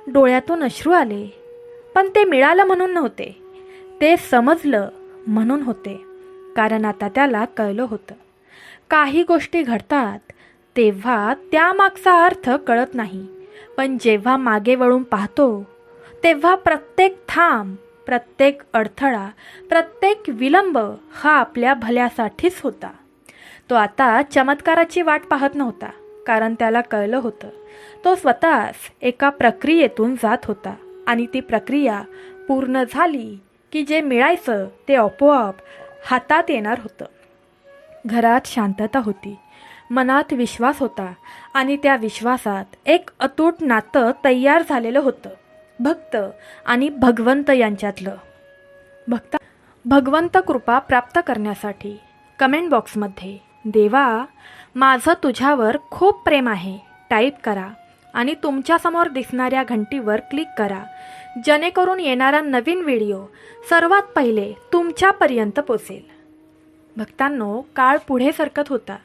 डोळ्यातून अश्रू आले, पण ते मिळालं म्हणून नव्हते, ते समजलं म्हणून होते. कारण आता त्याला कळलं होतं, काही गोष्टी घडतात तेव्हा त्यामागचा अर्थ कळत नाही, पण जेव्हा मागे वळून पाहतो तेव्हा प्रत्येक थांब, प्रत्येक अडथळा, प्रत्येक विलंब हा आपल्या भल्यासाठीच होता. तो आता चमत्काराची वाट पाहत नव्हता, कारण त्याला कळलं होतं तो स्वतःच एका प्रक्रियेतून जात होता, आणि ती प्रक्रिया पूर्ण झाली की जे मिळायचं ते आपोआप हातात येणार होतं. घरात शांतता होती, मनात विश्वास होता, आणि त्या विश्वासात एक अतूट नातं तयार झालेलं होतं, भक्त आणि भगवंत यांच्यातलं. भगवंत कृपा प्राप्त करण्यासाठी कमेंट बॉक्समध्ये देवा माझं तुझ्यावर खूप प्रेम आहे टाईप करा, आणि तुमच्यासमोर दिसणाऱ्या घंटीवर क्लिक करा, जेणेकरून येणारा नवीन व्हिडिओ सर्वात पहिले तुमच्यापर्यंत पोचेल. भक्तांनो, काळ पुढे सरकत होता.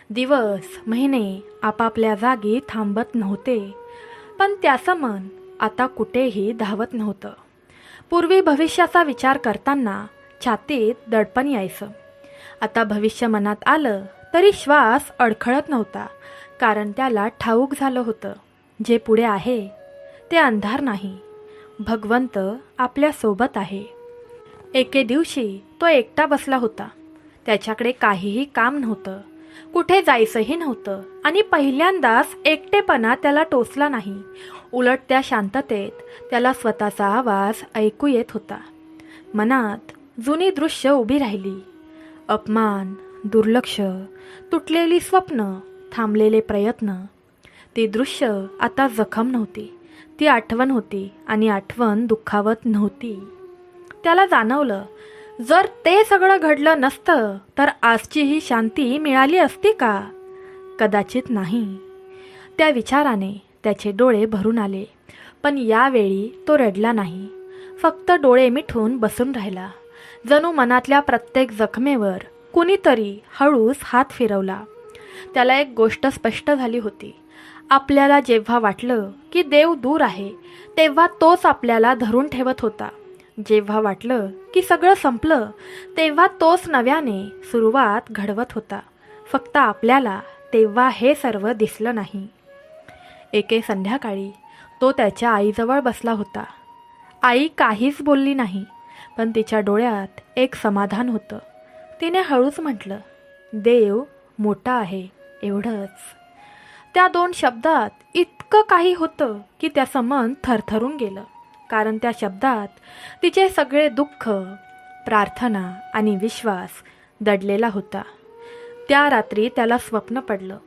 दिवस, महिने आपापल्या जागी थांबत नव्हते, पण त्याचं मन आता कुठेही धावत नव्हतं. पूर्वी भविष्याचा विचार करताना छातीत दडपण यायचं. आता भविष्य मनात आलं तरी श्वास अडखळत नव्हता, कारण त्याला ठाऊक झालं होतं, जे पुढे आहे ते अंधार नाही, भगवंत आपल्या सोबत आहे. एके दिवशी तो एकटा बसला होता. त्याच्याकडे काहीही काम नव्हतं, कुठे जायचंही नव्हतं, आणि पहिल्यांदाच एकटेपणा त्याला टोचला नाही. उलट त्या शांततेत त्याला स्वतःचा आवाज ऐकू येत होता. मनात जुनी दृश्य उभी राहिली. अपमान, दुर्लक्ष, तुटलेली स्वप्न, थांबलेले प्रयत्न. ती दृश्य आता जखम नव्हती, ती आठवण होती, आणि आठवण दुखावत नव्हती. त्याला जाणवलं, जर ते सगळं घडलं नसतं तर आजची ही शांती मिळाली असती का? कदाचित नाही. त्या विचाराने त्याचे डोळे भरून आले, पण यावेळी तो रडला नाही, फक्त डोळे मिटून बसून राहिला. जणू मनातल्या प्रत्येक जखमेवर कुणीतरी हळूच हात फिरवला. त्याला एक गोष्ट स्पष्ट झाली होती, आपल्याला जेव्हा वाटलं की देव दूर आहे तेव्हा तोच आपल्याला धरून ठेवत होता. जेव्हा वाटलं की सगळं संपलं तेव्हा तोच नव्याने सुरुवात घडवत होता. फक्त आपल्याला तेव्हा हे सर्व दिसलं नाही. एके संध्याकाळी तो त्याच्या आईजवळ बसला होता. आई काहीच बोलली नाही, पण तिच्या डोळ्यात एक समाधान होतं. तिने हळूच म्हटलं, देव मोठा आहे, एवढंच. त्या 2 शब्दात इतकं काही होतं की त्याचं मन थरथरून गेलं, कारण त्या शब्दात तिचे सगळे दुःख, प्रार्थना आणि विश्वास दडलेला होता. त्या रात्री त्याला स्वप्न पडलं.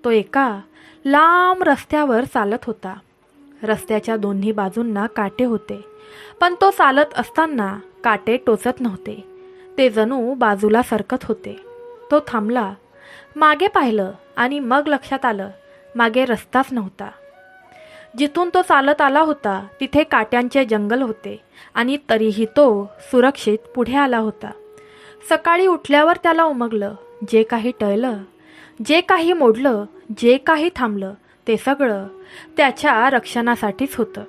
तो एका लांब रस्त्यावर चालत होता. रस्त्याच्या दोन्ही बाजूंना काटे होते, पण तो चालत असताना काटे टोचत नव्हते, ते जणू बाजूला सरकत होते. तो थांबला, मागे पाहिलं, आणि मग लक्षात आलं, मागे रस्ताच नव्हता. जिथून तो चालत आला होता तिथे काट्यांचे जंगल होते, आणि तरीही तो सुरक्षित पुढे आला होता. सकाळी उठल्यावर त्याला उमगलं, जे काही टळलं, जे काही मोडलं, जे काही थांबलं, ते सगळं त्याच्या रक्षणासाठीच होतं.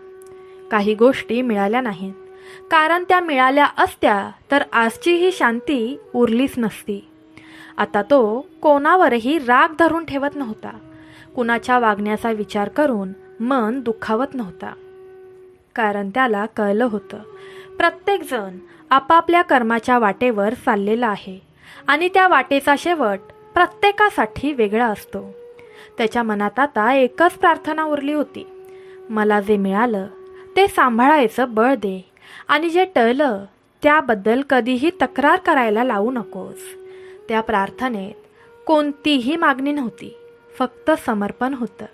काही गोष्टी मिळाल्या नाहीत, कारण त्या मिळाल्या असत्या तर आजची ही शांती उरलीच नसती. आता तो कोणावरही राग धरून ठेवत नव्हता. कुणाच्या वागण्याचा विचार करून मन दुखावत नव्हता. कारण त्याला कळलं होतं, प्रत्येकजण आपापल्या कर्माच्या वाटेवर चाललेला आहे आणि त्या वाटेचा शेवट प्रत्येकासाठी वेगळा असतो. त्याच्या मनात आता एकच प्रार्थना उरली होती, मला जे मिळालं ते सांभाळायचं बळ दे आणि जे टळलं त्याबद्दल कधीही तक्रार करायला लावू नकोस. त्या प्रार्थनेत कोणतीही मागणी नव्हती, फक्त समर्पण होतं.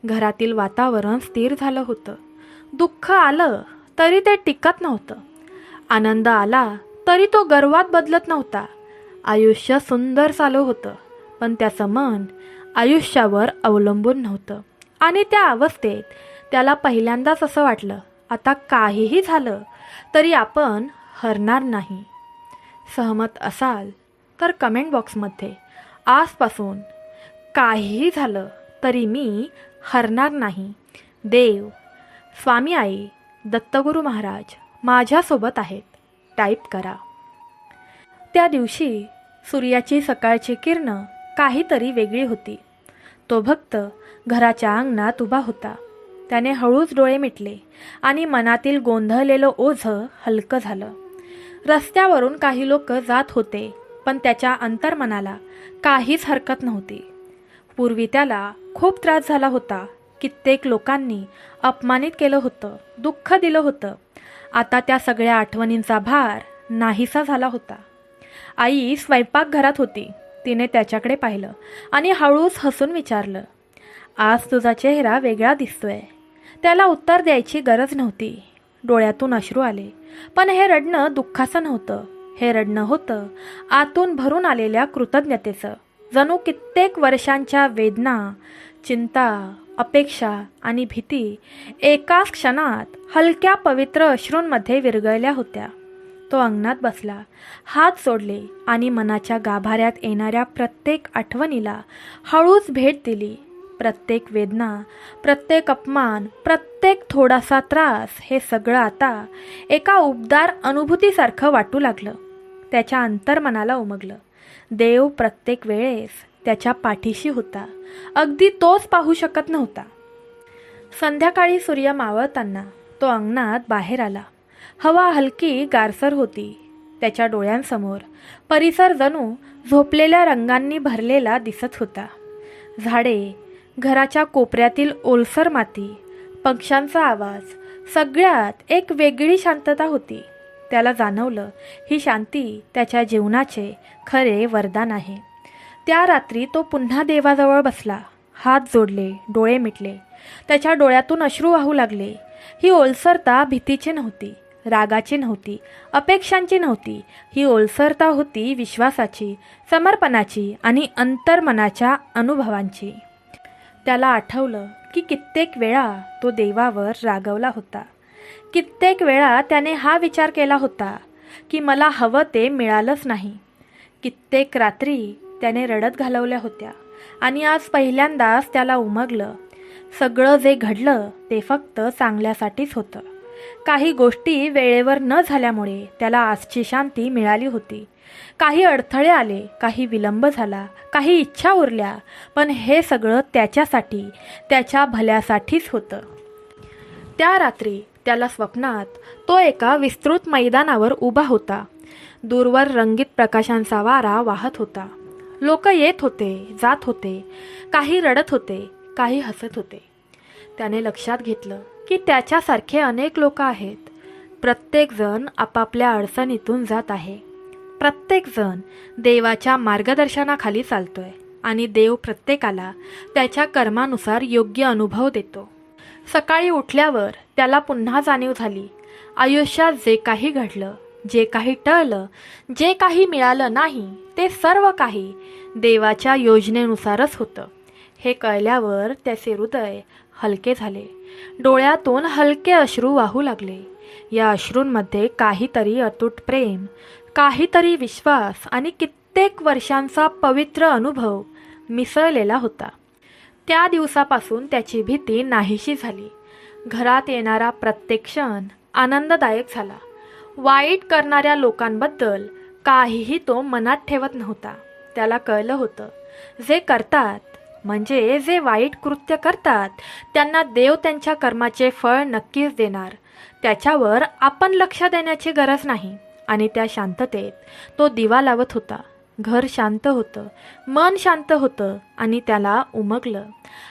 घरातील वातावरण स्थिर झालं होतं. दुःख आलं तरी ते टिकत नव्हतं. आनंद आला तरी तो गर्वात बदलत नव्हता. आयुष्य सुंदर चालू होतं, पण त्याचं मन आयुष्यावर अवलंबून नव्हतं. आणि त्या अवस्थेत त्याला पहिल्यांदाच असं वाटलं, आता काहीही झालं तरी आपण हरणार नाही. सहमत असाल तर कमेंट बॉक्समध्ये आजपासून काहीही झालं तरी मी हरणार नाही, देव, स्वामी आई, दत्तगुरू महाराज माझ्यासोबत आहेत टाईप करा. त्या दिवशी सूर्याची सकाळची किरणं काहीतरी वेगळी होती. तो भक्त घराच्या अंगणात उभा होता. त्याने हळूच डोळे मिटले आणि मनातील गोंधळलेलं ओझं हलकं झालं. रस्त्यावरून काही लोक जात होते, पण त्याच्या अंतर्मनाला काहीच हरकत नव्हती. पूर्वी त्याला खूप त्रास झाला होता. कित्येक लोकांनी अपमानित केलं होतं, दुःख दिलं होतं. आता त्या सगळ्या आठवणींचा भार नाहीसा झाला होता. आई स्वयंपाकघरात होती. तिने त्याच्याकडे पाहिलं आणि हळूच हसून विचारलं, आज तुझा चेहरा वेगळा दिसतोय. त्याला उत्तर द्यायची गरज नव्हती. डोळ्यातून अश्रू आले, पण हे रडणं दुःखाचं नव्हतं. हे रडणं होतं आतून भरून आलेल्या कृतज्ञतेचं. जणू कित्येक वर्षांच्या वेदना, चिंता, अपेक्षा आणि भीती एकाच क्षणात हलक्या पवित्र अश्रूंमध्ये विरघळल्या होत्या. तो अंगणात बसला, हात सोडले आणि मनाच्या गाभाऱ्यात येणाऱ्या प्रत्येक आठवणीला हळूच भेट दिली. प्रत्येक वेदना, प्रत्येक अपमान, प्रत्येक थोडासा त्रास, हे सगळं आता एका उबदार अनुभूतीसारखं वाटू लागलं. त्याच्या अंतर्मनाला उमगलं, देव प्रत्येक वेळेस त्याच्या पाठीशी होता. अगदी तोच पाहू शकत नव्हता. संध्याकाळी सूर्य मावळताना तो अंगणात बाहेर आला. हवा हलकी गारसर होती. त्याच्या डोळ्यांसमोर परिसर जणू झोपलेल्या रंगांनी भरलेला दिसत होता. झाडे, घराच्या कोपऱ्यातील ओलसर माती, पक्ष्यांचा आवाज, सगळ्यात एक वेगळी शांतता होती. त्याला जाणवलं, ही शांती त्याच्या जीवनाचे खरे वरदान आहे. त्या रात्री तो पुन्हा देवाजवळ बसला. हात जोडले, डोळे मिटले. त्याच्या डोळ्यातून अश्रू वाहू लागले. ही ओलसरता भीतीची नव्हती, रागाची नव्हती, अपेक्षांची नव्हती. ही ओलसरता होती विश्वासाची, समर्पणाची आणि अंतर्मनाच्या अनुभवांची. त्याला आठवलं की कित्येक वेळा तो देवावर रागवला होता. कित्येक वेळा त्याने हा विचार केला होता की मला हवं ते मिळालंच नाही. कित्येक रात्री त्याने रडत घालवल्या होत्या. आणि आज पहिल्यांदाच त्याला उमगलं, सगळं जे घडलं ते फक्त चांगल्यासाठीच होतं. काही गोष्टी वेळेवर न झाल्यामुळे त्याला आजची शांती मिळाली होती. काही अडथळे आले, काही विलंब झाला, काही इच्छा उरल्या, पण हे सगळं त्याच्यासाठी, त्याच्या भल्यासाठीच होतं. त्या रात्री त्याला स्वप्नात तो एका विस्तृत मैदानावर उभा होता. दूरवर रंगीत प्रकाशांचा वारा वाहत होता. लोक येत होते, जात होते. काही रडत होते, काही हसत होते. त्याने लक्षात घेतलं की त्याच्यासारखे अनेक लोक आहेत. प्रत्येकजण आपापल्या अडचणीतून जात आहे. प्रत्येकजण देवाच्या मार्गदर्शनाखाली चालतोय आणि देव प्रत्येकाला त्याच्या कर्मानुसार योग्य अनुभव देतो. सकाळी उठल्यावर त्याला पुन्हा जाणीव झाली, आयुष्यात जे काही घडलं, जे काही टळलं, जे काही मिळालं नाही, ते सर्व काही देवाच्या योजनेनुसारच होतं. हे कळल्यावर त्याचे हृदय हलके झाले. डोळ्यातून हलके अश्रू वाहू लागले. या अश्रूंमध्ये काहीतरी अतूट प्रेम, काहीतरी विश्वास आणि कित्येक वर्षांचा पवित्र अनुभव मिसळलेला होता. त्या दिवसापासून त्याची भीती नाहीशी झाली. घरात येणारा प्रत्येक क्षण आनंददायक झाला. वाईट करणाऱ्या लोकांबद्दल काहीही तो मनात ठेवत नव्हता. त्याला कळलं होतं, जे करतात म्हणजे जे वाईट कृत्य करतात त्यांना देव त्यांच्या कर्माचे फळ नक्कीच देणार. त्याच्यावर आपण लक्ष देण्याची गरज नाही. आणि त्या शांततेत तो दिवा लावत होता. घर शांत होतं, मन शांत होतं आणि त्याला उमगलं.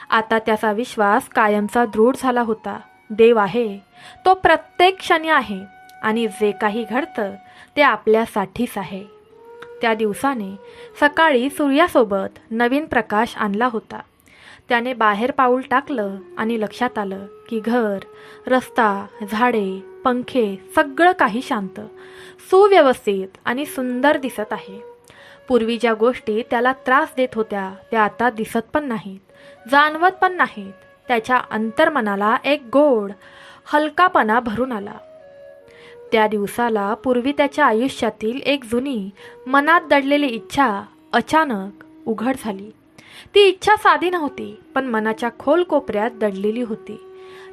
आता त्याचा विश्वास कायमचा दृढ झाला होता. देव आहे, तो प्रत्येक क्षणी आहे आणि जे काही घडतं ते आपल्यासाठीच आहे. त्या दिवसाने सकाळी सूर्यासोबत नवीन प्रकाश आणला होता. त्याने बाहेर पाऊल टाकलं आणि लक्षात आलं की घर, रस्ता, झाडे, पंखे सगळं काही शांत, सुव्यवस्थित आणि सुंदर दिसत आहे. पूर्वी ज्या गोष्टी त्याला त्रास देत होत्या त्या आता दिसत पण नाहीत, जाणवत पण नाहीत. त्याच्या अंतर्मनाला एक गोड हलकापणा भरून आला. त्या दिवसाला पूर्वी त्याच्या आयुष्यातील एक जुनी मनात दडलेली इच्छा अचानक उघड झाली. ती इच्छा साधी नव्हती, पण मनाच्या खोल कोपऱ्यात दडलेली होती.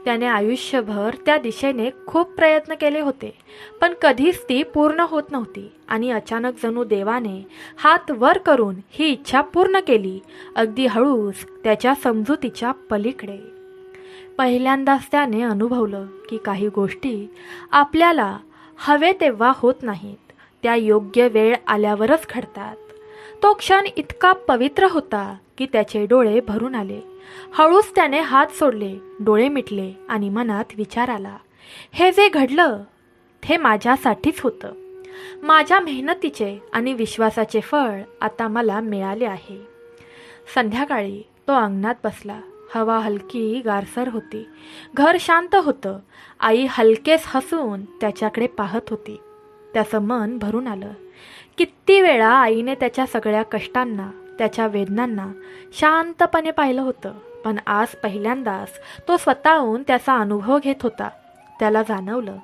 त्याने आयुष्यभर त्या दिशेने खूप प्रयत्न केले होते, पण कधीच ती पूर्ण होत नव्हती. आणि अचानक जणू देवाने हात वर करून ही इच्छा पूर्ण केली, अगदी हळूच, त्याच्या समजुतीच्या पलीकडे. पहिल्यांदाच त्याने अनुभवलं की काही गोष्टी आपल्याला हवे तेव्हा होत नाहीत, त्या योग्य वेळ आल्यावरच घडतात. तो क्षण इतका पवित्र होता की त्याचे डोळे भरून आले. हळूच त्याने हात सोडले, डोळे मिटले आणि मनात विचार आला, हे जे घडलं ते माझ्यासाठीच होतं. माझ्या मेहनतीचे आणि विश्वासाचे फळ आता मला मिळाले आहे. संध्याकाळी तो अंगणात बसला. हवा हलकी गारसर होती. घर शांत होतं. आई हलकेच हसून त्याच्याकडे पाहत होती. त्याचं मन भरून आलं. किती वेळा आईने त्याच्या सगळ्या कष्टांना, त्याच्या वेदनांना शांतपणे पाहिलं होतं, पण आज पहिल्यांदाच तो स्वतःहून त्याचा अनुभव घेत होता. त्याला जाणवलं,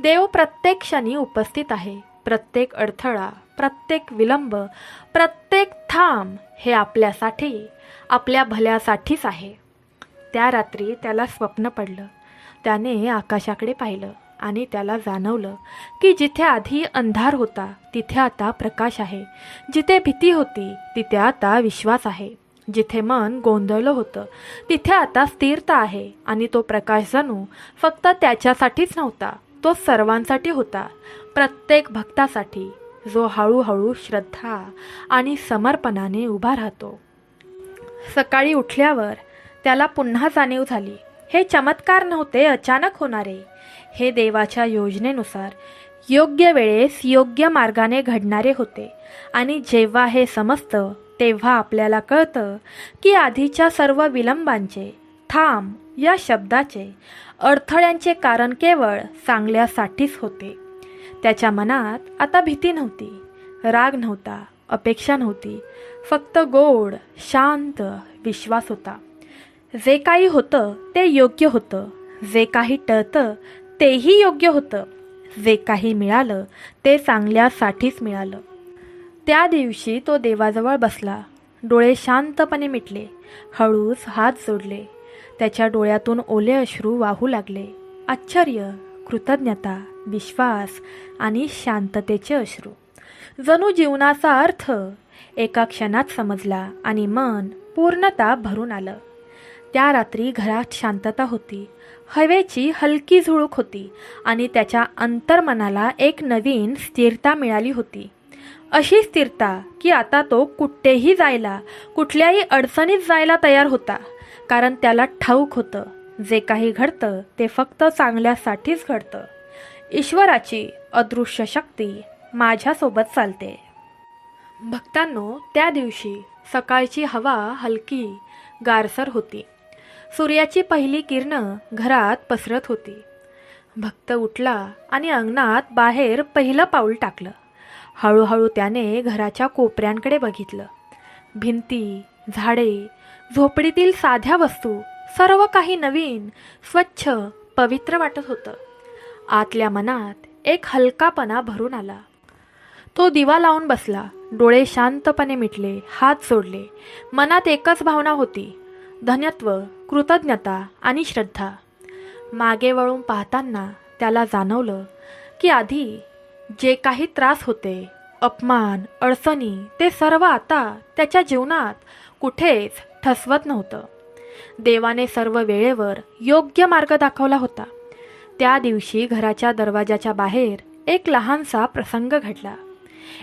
देव प्रत्येक क्षणी उपस्थित आहे. प्रत्येक अडथळा, प्रत्येक विलंब, प्रत्येक थांब हे आपल्यासाठी, आपल्या भल्यासाठीच आहे. त्या रात्री त्याला स्वप्न पडलं. त्याने आकाशाकडे पाहिलं आणि त्याला जाणवलं की जिथे आधी अंधार होता तिथे आता प्रकाश आहे. जिथे भीती होती तिथे आता विश्वास आहे. जिथे मन गोंधळलं होतं तिथे आता स्थिरता आहे. आणि तो प्रकाश जणू फक्त त्याच्यासाठीच नव्हता, तो सर्वांसाठी होता. प्रत्येक भक्तासाठी जो हळूहळू श्रद्धा आणि समर्पणाने उभा राहतो. सकाळी उठल्यावर त्याला पुन्हा जाणीव झाली, हे चमत्कार नव्हते अचानक होणारे. हे देवाच्या योजनेनुसार योग्य वेळेस योग्य मार्गाने घडणारे होते. आणि जेव्हा हे समजतं तेव्हा आपल्याला कळतं की आधीच्या सर्व विलंबांचे, थांब या शब्दाचे, अडथळ्यांचे कारण केवळ चांगल्यासाठीच होते. त्याच्या मनात आता भीती नव्हती, राग नव्हता, अपेक्षा नव्हती, फक्त गोड शांत विश्वास होता. जे काही होतं ते योग्य होतं, जे काही टळतं तेही योग्य होतं, जे काही मिळालं ते चांगल्यासाठीच मिळालं. त्या दिवशी तो देवाजवळ बसला. डोळे शांतपणे मिटले. हळूच हात जोडले. त्याच्या डोळ्यातून ओले अश्रू वाहू लागले. आश्चर्य, कृतज्ञता, विश्वास आणि शांततेचे अश्रू. जणू जीवनाचा अर्थ एका क्षणात समजला आणि मन पूर्णतः भरून आलं. त्या रात्री घरात शांतता होती. हवेची हलकी झुळूक होती आणि त्याच्या अंतर्मनाला एक नवीन स्थिरता मिळाली होती. अशी स्थिरता की आता तो कुठेही जायला, कुठल्याही अडचणीत जायला तयार होता. कारण त्याला ठाऊक होतं, जे काही घडतं ते फक्त चांगल्यासाठीच घडतं. ईश्वराची अदृश्य शक्ती माझ्यासोबत चालते. भक्तांनो, त्या दिवशी सकाळची हवा हलकी गारसर होती. सूर्याची पहिली किरणं घरात पसरत होती. भक्त उठला आणि अंगणात बाहेर पहिलं पाऊल टाकलं. हळूहळू त्याने घराच्या कोपऱ्यांकडे बघितलं. भिंती, झाडे, झोपडीतील साध्या वस्तू, सर्व काही नवीन, स्वच्छ, पवित्र वाटत होतं. आतल्या मनात एक हलकापणा भरून आला. तो दिवा लावून बसला. डोळे शांतपणे मिटले, हात जोडले. मनात एकच भावना होती, धन्यत्व, कृतज्ञता आणि श्रद्धा. मागे वळून पाहताना त्याला जाणवलं की आधी जे काही त्रास होते अपमान, अडचणी ते सर्व आता त्याच्या जीवनात कुठेच ठसवत नव्हतं. देवाने सर्व वेळेवर योग्य मार्ग दाखवला होता. त्या दिवशी घराच्या दरवाजाच्या बाहेर एक लहानसा प्रसंग घडला.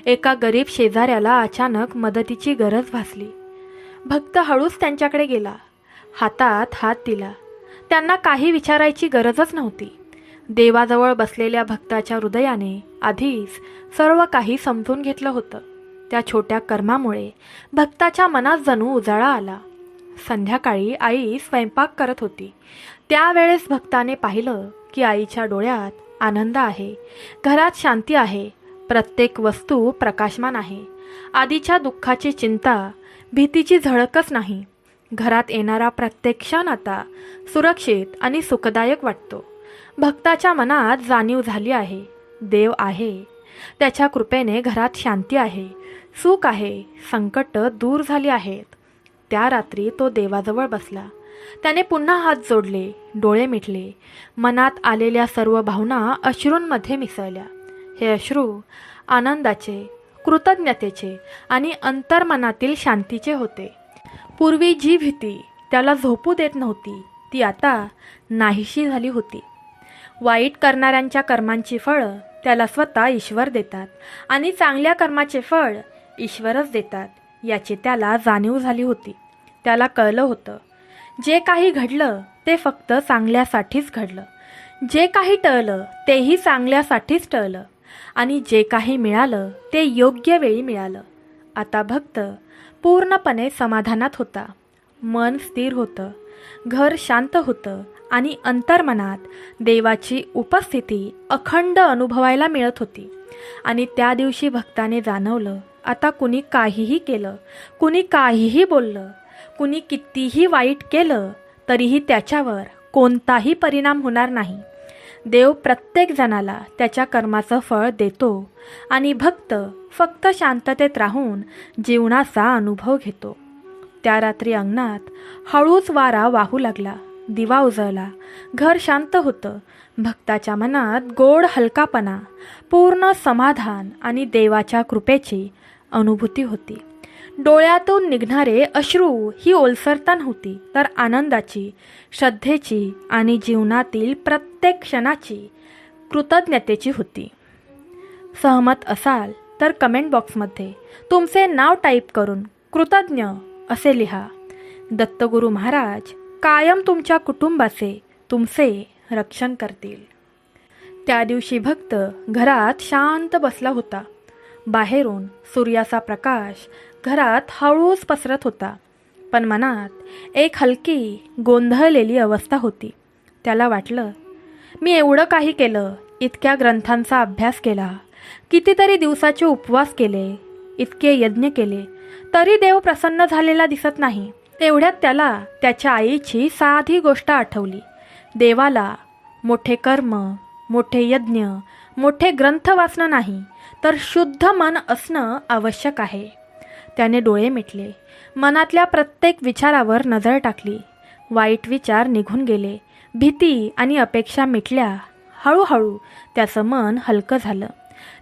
एका गरीब शेजाऱ्याला अचानक मदतीची गरज भासली. भक्त हळूच त्यांच्याकडे गेला, हातात हात दिला. त्यांना काही विचारायची गरजच नव्हती. देवाजवळ बसलेल्या भक्ताच्या हृदयाने आधीच सर्व काही समजून घेतलं होतं. त्या छोट्या कर्मामुळे भक्ताच्या मनात जणू उजाळा आला. संध्याकाळी आई स्वयंपाक करत होती. त्यावेळेस भक्ताने पाहिलं की आईच्या डोळ्यात आनंद आहे, घरात शांती आहे, प्रत्येक वस्तू प्रकाशमान आहे. आधीच्या दुःखाची चिंता, भीतीची झळकच नाही. घरात येणारा प्रत्येक क्षण आता सुरक्षित आणि सुखदायक वाटतो. भक्ताच्या मनात जाणीव झाली आहे, देव आहे. त्याच्या कृपेने घरात शांती आहे, सुख आहे, संकट दूर झाली आहेत. त्या रात्री तो देवाजवळ बसला. त्याने पुन्हा हात जोडले, डोळे मिटले. मनात आलेल्या सर्व भावना अश्रूंमध्ये मिसळल्या. हे अश्रू आनंदाचे, कृतज्ञतेचे आणि अंतर्मनातील शांतीचे होते. पूर्वी जी भीती त्याला झोपू देत नव्हती ती आता नाहीशी झाली होती. वाईट करणाऱ्यांच्या कर्मांची फळं त्याला स्वतः ईश्वर देतात आणि चांगल्या कर्माचे फळ ईश्वरच देतात याची त्याला जाणीव झाली होती. त्याला कळलं होतं, जे काही घडलं ते फक्त चांगल्यासाठीच घडलं. जे काही टळलं तेही चांगल्यासाठीच टळलं आणि जे काही मिळालं ते योग्य वेळी मिळालं. आता भक्त पूर्णपणे समाधानात होता. मन स्थिर होतं, घर शांत होतं आणि अंतर्मनात देवाची उपस्थिती अखंड अनुभवायला मिळत होती. आणि त्या दिवशी भक्ताने जाणवलं, आता कुणी काहीही केलं, कुणी काहीही बोललं, कुणी कितीही वाईट केलं तरीही त्याच्यावर कोणताही परिणाम होणार नाही. देव प्रत्येक जणाला त्याच्या कर्माचं फळ देतो आणि भक्त फक्त शांततेत राहून जीवनाचा अनुभव घेतो. त्या रात्री अंगणात हळूच वारा वाहू लागला. दिवा उजळला. घर शांत होतं. भक्ताच्या मनात गोड हलकापणा, पूर्ण समाधान आणि देवाच्या कृपेची अनुभूती होती. डोळ्यातून निघणारे अश्रू ही ओलसरता नव्हती, तर आनंदाची, श्रद्धेची आणि जीवनातील प्रत्येक क्षणाची कृतज्ञतेची होती. सहमत असाल तर कमेंट बॉक्समध्ये तुमचे नाव टाईप करून कृतज्ञ असे लिहा. दत्तगुरू महाराज कायम तुमच्या कुटुंबाचे, तुमचे रक्षण करतील. त्या दिवशी भक्त घरात शांत बसला होता. बाहेरून सूर्याचा प्रकाश घरात हळूच पसरत होता, पण मनात एक हलकी गोंधळलेली अवस्था होती. त्याला वाटलं, मी एवढं काही केलं, इतक्या ग्रंथांचा अभ्यास केला, कितीतरी दिवसाचे उपवास केले, इतके यज्ञ केले, तरी देव प्रसन्न झालेला दिसत नाही. तेवढ्यात त्याला त्याच्या आईची साधी गोष्ट आठवली. देवाला मोठे कर्म, मोठे यज्ञ, मोठे ग्रंथ वाचणं नाही, तर शुद्ध मन असणं आवश्यक आहे. त्याने डोळे मिटले. मनातल्या प्रत्येक विचारावर नजर टाकली. वाईट विचार निघून गेले. भीती आणि अपेक्षा मिटल्या. हळूहळू त्याचं मन हलकं झालं.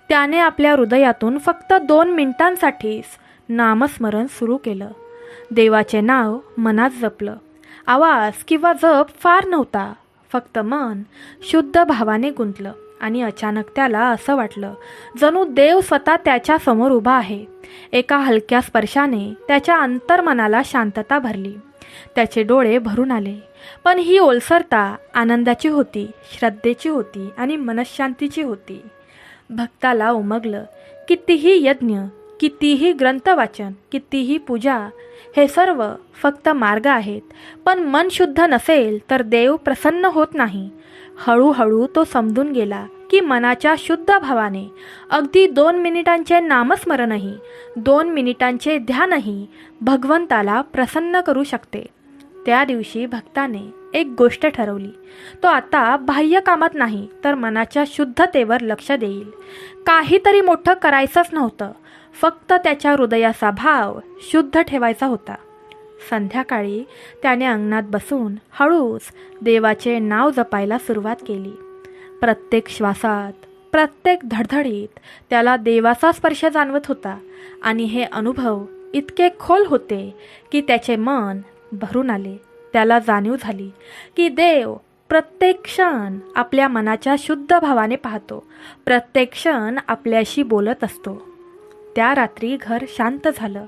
त्याने आपल्या हृदयातून फक्त 2 मिनिटांसाठीच नामस्मरण सुरू केलं. देवाचे नाव मनात जपलं. आवाज किंवा जप फार नव्हता, फक्त मन शुद्ध भावाने गुंतलं. आणि अचानक त्याला असं वाटलं, जणू देव स्वतः त्याच्या समोर उभा आहे. एका हलक्या स्पर्शाने त्याच्या अंतर्मनाला शांतता भरली. त्याचे डोळे भरून आले. पण ही ओलसरता आनंदाची होती, श्रद्धेची होती आणि मनःशांतीची होती. भक्ताला उमगलं, कितीही यज्ञ, कितीही ग्रंथवाचन, कितीही पूजा, हे सर्व फक्त मार्ग आहेत. पण मन शुद्ध नसेल तर देव प्रसन्न होत नाही. हळूहळू तो समजून गेला की मनाच्या शुद्ध भावाने अगदी 2 मिनिटांचे नामस्मरणही, 2 मिनिटांचे ध्यानही भगवंताला प्रसन्न करू शकते. त्या दिवशी भक्ताने एक गोष्ट ठरवली. तो आता बाह्य कामात नाही, तर मनाच्या शुद्धतेवर लक्ष देईल. काहीतरी मोठं करायचंच नव्हतं, फक्त त्याच्या हृदयाचा भाव शुद्ध ठेवायचा होता. संध्याकाळी त्याने अंगणात बसून हळूच देवाचे नाव जपायला सुरुवात केली. प्रत्येक श्वासात, प्रत्येक धडधडीत त्याला देवाचा स्पर्श जाणवत होता आणि हे अनुभव इतके खोल होते की त्याचे मन भरून आले. त्याला जाणीव झाली की देव प्रत्येक क्षण आपल्या मनाच्या शुद्ध भावाने पाहतो, प्रत्येक क्षण आपल्याशी बोलत असतो. त्या रात्री घर शांत झालं.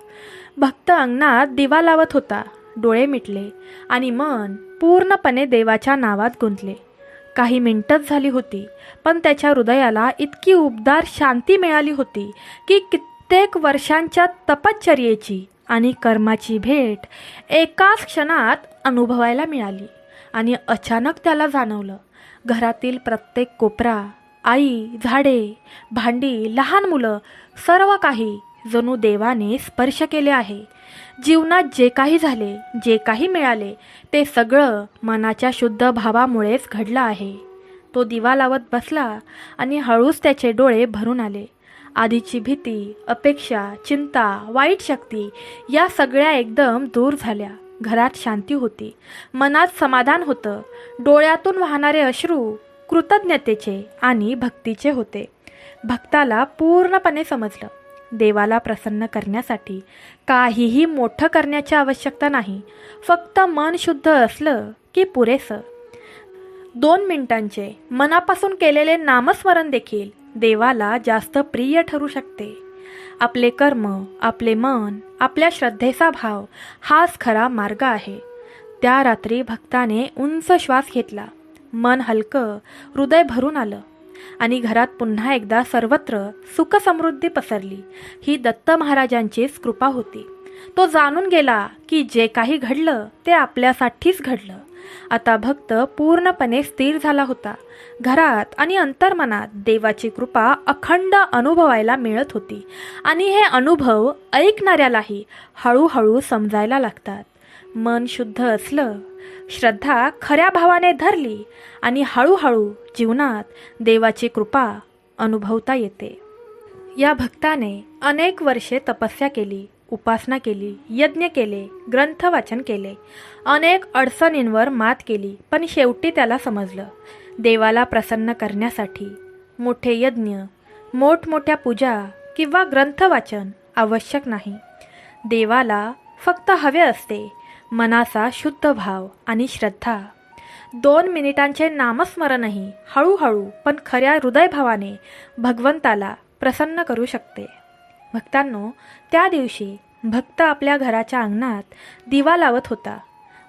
भक्त अंगणात दिवा लावत होता. डोळे मिटले आणि मन पूर्णपणे देवाच्या नावात गुंतले. काही मिनिटच झाली होती, पण त्याच्या हृदयाला इतकी उबदार शांती मिळाली होती की कित्येक वर्षांच्या तपश्चर्येची आणि कर्माची भेट एकाच क्षणात अनुभवायला मिळाली. आणि अचानक त्याला जाणवलं, घरातील प्रत्येक कोपरा, आई, झाडे, भांडी, लहान मुलं, सर्व काही जणू देवाने स्पर्श केले आहे. जीवनात जे काही झाले, जे काही मिळाले, ते सगळं मनाच्या शुद्ध भावामुळेच घडलं आहे. तो दिवा लावत बसला आणि हळूच त्याचे डोळे भरून आले. आधीची भीती, अपेक्षा, चिंता, वाईट शक्ती या सगळ्या एकदम दूर झाल्या. घरात शांती होती, मनात समाधान होतं. डोळ्यातून वाहणारे अश्रू कृतज्ञतेचे आणि भक्तीचे होते. भक्ताला पूर्णपणे समजलं, देवाला प्रसन्न करण्यासाठी काहीही मोठं करण्याची आवश्यकता नाही. फक्त मन शुद्ध असलं की पुरेसं. 2 मिनिटांचे मनापासून केलेले नामस्मरण देखील देवाला जास्त प्रिय ठरू शकते. आपले कर्म, आपले मन, आपल्या श्रद्धेचा भाव हाच खरा मार्ग आहे. त्या रात्री भक्ताने उंच श्वास घेतला. मन हलकं, हृदय भरून आलं आणि घरात पुन्हा एकदा सर्वत्र सुख समृद्धी पसरली. ही दत्त महाराजांचीच कृपा होती. तो जाणून गेला की जे काही घडलं ते आपल्यासाठीच घडलं. आता भक्त पूर्णपणे स्थिर झाला होता. घरात आणि अंतर्मनात देवाची कृपा अखंड अनुभवायला मिळत होती आणि हे अनुभव ऐकणाऱ्यालाही हळूहळू समजायला लागतात. मन शुद्ध असलं, श्रद्धा खऱ्या भावाने धरली आणि हळूहळू जीवनात देवाची कृपा अनुभवता येते. या भक्ताने अनेक वर्षे तपस्या केली, उपासना केली, यज्ञ केले, ग्रंथ वाचन केले, अनेक अडचणींवर मात केली. पण शेवटी त्याला समजलं, देवाला प्रसन्न करण्यासाठी मोठे यज्ञ, मोठमोठ्या पूजा किंवा ग्रंथ वाचन आवश्यक नाही. देवाला फक्त हवे असते मनाचा शुद्ध भाव आणि श्रद्धा. 2 मिनिटांचे नामस्मरणही हळूहळू पण खऱ्या हृदयभावाने भगवंताला प्रसन्न करू शकते. भक्तांनो, त्या दिवशी भक्त आपल्या घराच्या अंगणात दिवा लावत होता.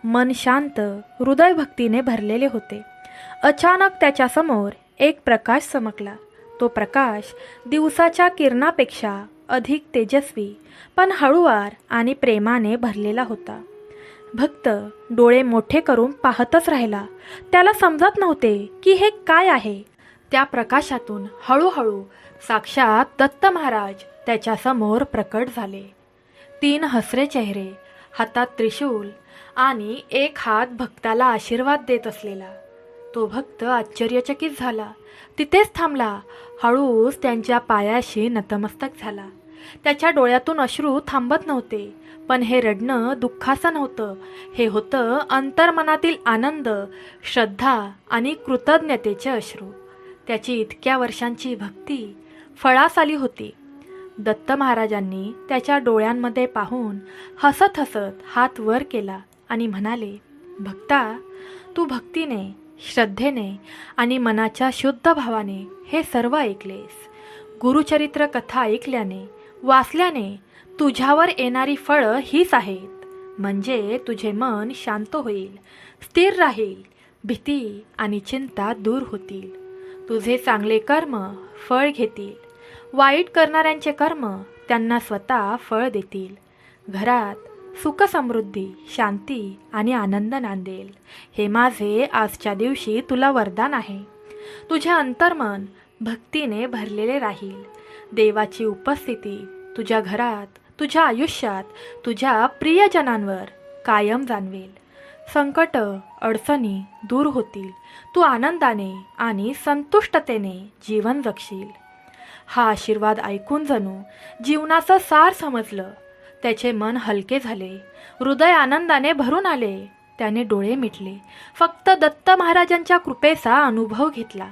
मन शांत, हृदय भक्तीने भरलेले होते. अचानक त्याच्यासमोर एक प्रकाश चमकला. तो प्रकाश दिवसाच्या किरणापेक्षा अधिक तेजस्वी, पण हळूवार आणि प्रेमाने भरलेला होता. भक्त डोळे मोठे करून पाहतच राहिला. त्याला समजत नव्हते की हे काय आहे. त्या प्रकाशातून हळूहळू साक्षात दत्त महाराज त्याच्यासमोर प्रकट झाले. 3 हसरे चेहरे, हातात त्रिशूल आणि एक हात भक्ताला आशीर्वाद देत असलेला. तो भक्त आश्चर्यचकित झाला. तिथेच थांबला. हळूच त्यांच्या पायाशी नतमस्तक झाला. त्याच्या डोळ्यातून अश्रू थांबत नव्हते. पण हे रडणं दुःखाचं नव्हतं. हे होतं अंतर्मनातील आनंद, श्रद्धा आणि कृतज्ञतेचे अश्रू. त्याची इतक्या वर्षांची भक्ती फळास आली होती. दत्त महाराजांनी त्याच्या डोळ्यांमध्ये पाहून हसत हसत हात वर केला आणि म्हणाले, भक्ता, तू भक्तीने, श्रद्धेने आणि मनाच्या शुद्ध भावाने हे सर्व ऐकलेस. गुरुचरित्र कथा ऐकल्याने, वाचल्याने तुझ्यावर येणारी फळं हीच आहेत. म्हणजे तुझे मन शांत होईल, स्थिर राहील, भीती आणि चिंता दूर होतील. तुझे चांगले कर्म फळ घेतील, वाईट करणाऱ्यांचे कर्म त्यांना स्वतः फळ देतील. घरात सुख समृद्धी, शांती आणि आनंद नांदेल. हे माझे आजच्या दिवशी तुला वरदान आहे. तुझे अंतर्मन भक्तीने भरलेले राहील. देवाची उपस्थिती तुझ्या घरात, तुझ्या आयुष्यात, तुझ्या प्रियजनांवर कायम जाणवेल. संकट, अडचणी दूर होतील. तू आनंदाने आणि संतुष्टतेने जीवन जगशील. हा आशीर्वाद ऐकून जणू जीवनाचं सार समजलं. त्याचे मन हलके झाले, हृदय आनंदाने भरून आले. त्याने डोळे मिटले, फक्त दत्त महाराजांच्या कृपेचा अनुभव घेतला.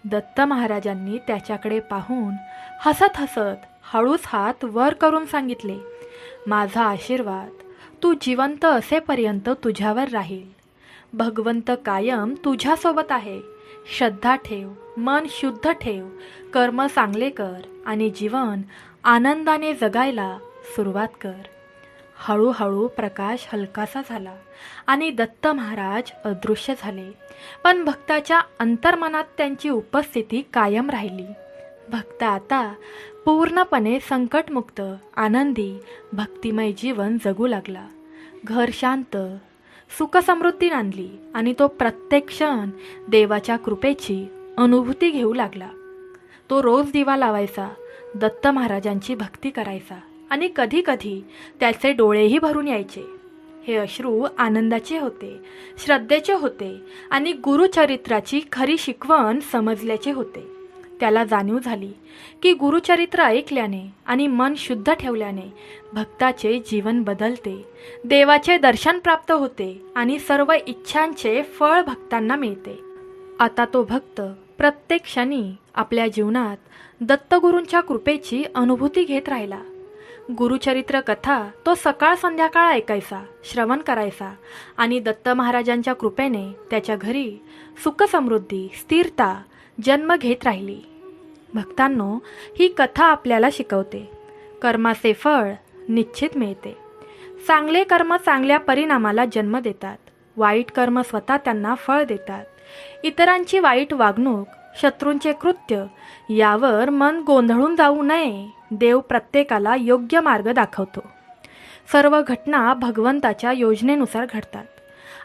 दत्त महाराजांनी त्याच्याकडे पाहून हसत हसत हळूच हात वर करून सांगितले, माझा आशीर्वाद तू जिवंत असेपर्यंत तुझ्यावर राहील. भगवंत कायम तुझ्यासोबत आहे. श्रद्धा ठेव, मन शुद्ध ठेव, कर्म चांगले कर आणि जीवन आनंदाने जगायला सुरुवात कर. हळूहळू प्रकाश हलकासा झाला आणि दत्त महाराज अदृश्य झाले. पण भक्ताच्या अंतर्मनात त्यांची उपस्थिती कायम राहिली. भक्त आता पूर्णपणे संकटमुक्त, आनंदी, भक्तिमय जीवन जगू लागला. घर शांत, सुखसमृद्धी नांदली आणि तो प्रत्येक क्षण देवाच्या कृपेची अनुभूती घेऊ लागला. तो रोज दिवा लावायचा, दत्त महाराजांची भक्ती करायचा आणि कधी कधी त्याचे डोळेही भरून यायचे. हे अश्रू आनंदाचे होते, श्रद्धेचे होते आणि गुरुचरित्राची खरी शिकवण समजल्याचे होते. त्याला जाणीव झाली की गुरुचरित्र ऐकल्याने आणि मन शुद्ध ठेवल्याने भक्ताचे जीवन बदलते, देवाचे दर्शन प्राप्त होते आणि सर्व इच्छांचे फळ भक्तांना मिळते. आता तो भक्त प्रत्येक क्षणी आपल्या जीवनात दत्तगुरूंच्या कृपेची अनुभूती घेत राहिला. गुरुचरित्र कथा तो सकाळ संध्याकाळ ऐकायचा, श्रवण करायचा आणि दत्त महाराजांच्या कृपेने त्याच्या घरी सुखसमृद्धी, स्थिरता जन्म घेत राहिली. भक्तांनो, ही कथा आपल्याला शिकवते, कर्माचे फळ निश्चित मिळते. चांगले कर्म चांगल्या परिणामाला जन्म देतात, वाईट कर्म स्वतः त्यांना फळ देतात. इतरांची वाईट वागणूक, शत्रूंचे कृत्य यावर मन गोंधळून जाऊ नये. देव प्रत्येकाला योग्य मार्ग दाखवतो. सर्व घटना भगवंताच्या योजनेनुसार घडतात.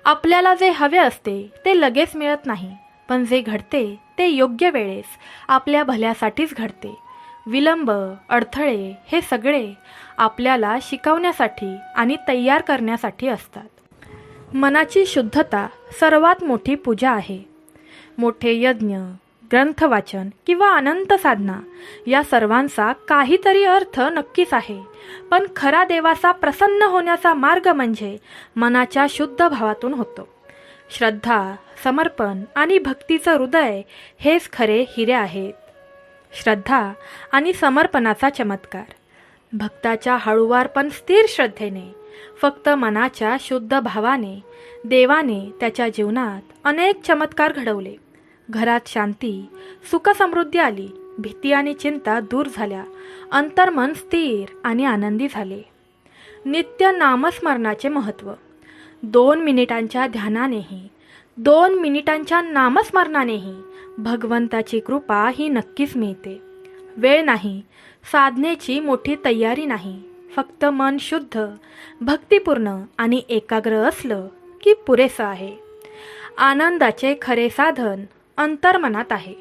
आपल्याला जे हवे असते ते लगेच मिळत नाही, पण जे घडते ते योग्य वेळेस आपल्या भल्यासाठीच घडते. विलंब, अडथळे हे सगळे आपल्याला शिकवण्यासाठी आणि तयार करण्यासाठी असतात. मनाची शुद्धता सर्वात मोठी पूजा आहे. मोठे यज्ञ, ग्रंथवाचन किंवा अनंत साधना या सर्वांचा काहीतरी अर्थ नक्कीच आहे, पण खरा देवाचा प्रसन्न होण्याचा मार्ग म्हणजे मनाच्या शुद्ध भावातून होतो. श्रद्धा, समर्पण आणि भक्तीचं हृदय हेच खरे हिरे आहेत. श्रद्धा आणि समर्पणाचा चमत्कार. भक्ताच्या हळूवार पण स्थिर श्रद्धेने, फक्त मनाच्या शुद्ध भावाने देवाने त्याच्या जीवनात अनेक चमत्कार घडवले. घरात शांती, सुखसमृद्धी आली, भीती आणि चिंता दूर झाल्या, अंतर्मन स्थिर आणि आनंदी झाले. नित्य नामस्मरणाचे महत्त्व. 2 मिनिटांच्या ध्यानानेही, 2 मिनिटांच्या नामस्मरणानेही भगवंताची कृपा ही नक्कीच मिळते. वेळ नाही, साधनेची मोठी तयारी नाही, फक्त मन शुद्ध, भक्तिपूर्ण आणि एकाग्र असलं की पुरेसं आहे. आनंदाचे खरे साधन अंतर्मनात आहे.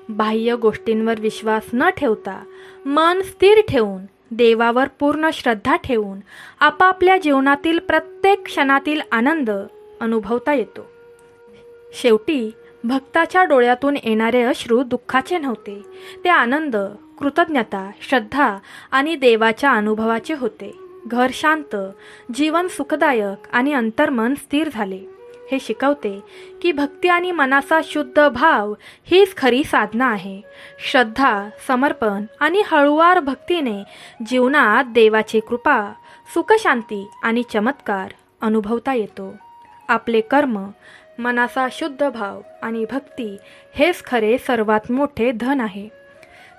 बाह्य गोष्टींवर विश्वास न ठेवता मन स्थिर ठेवून, देवावर पूर्ण श्रद्धा ठेवून आपापल्या जीवनातील प्रत्येक क्षणातील आनंद अनुभवता येतो. शेवटी भक्ताच्या डोळ्यातून येणारे अश्रू दुःखाचे नव्हते, ते आनंद, कृतज्ञता, श्रद्धा आणि देवाच्या अनुभवाचे होते. घर शांत, जीवन सुखदायक आणि अंतर्मन स्थिर झाले. हे शिकवते की भक्ती आणि मनाचा शुद्ध भाव हीच खरी साधना आहे. श्रद्धा, समर्पण आणि हळूवार भक्तीने जीवनात देवाची कृपा, सुखशांती आणि चमत्कार अनुभवता येतो. आपले कर्म, मनाचा शुद्ध भाव आणि भक्ती हेच खरे सर्वात मोठे धन आहे.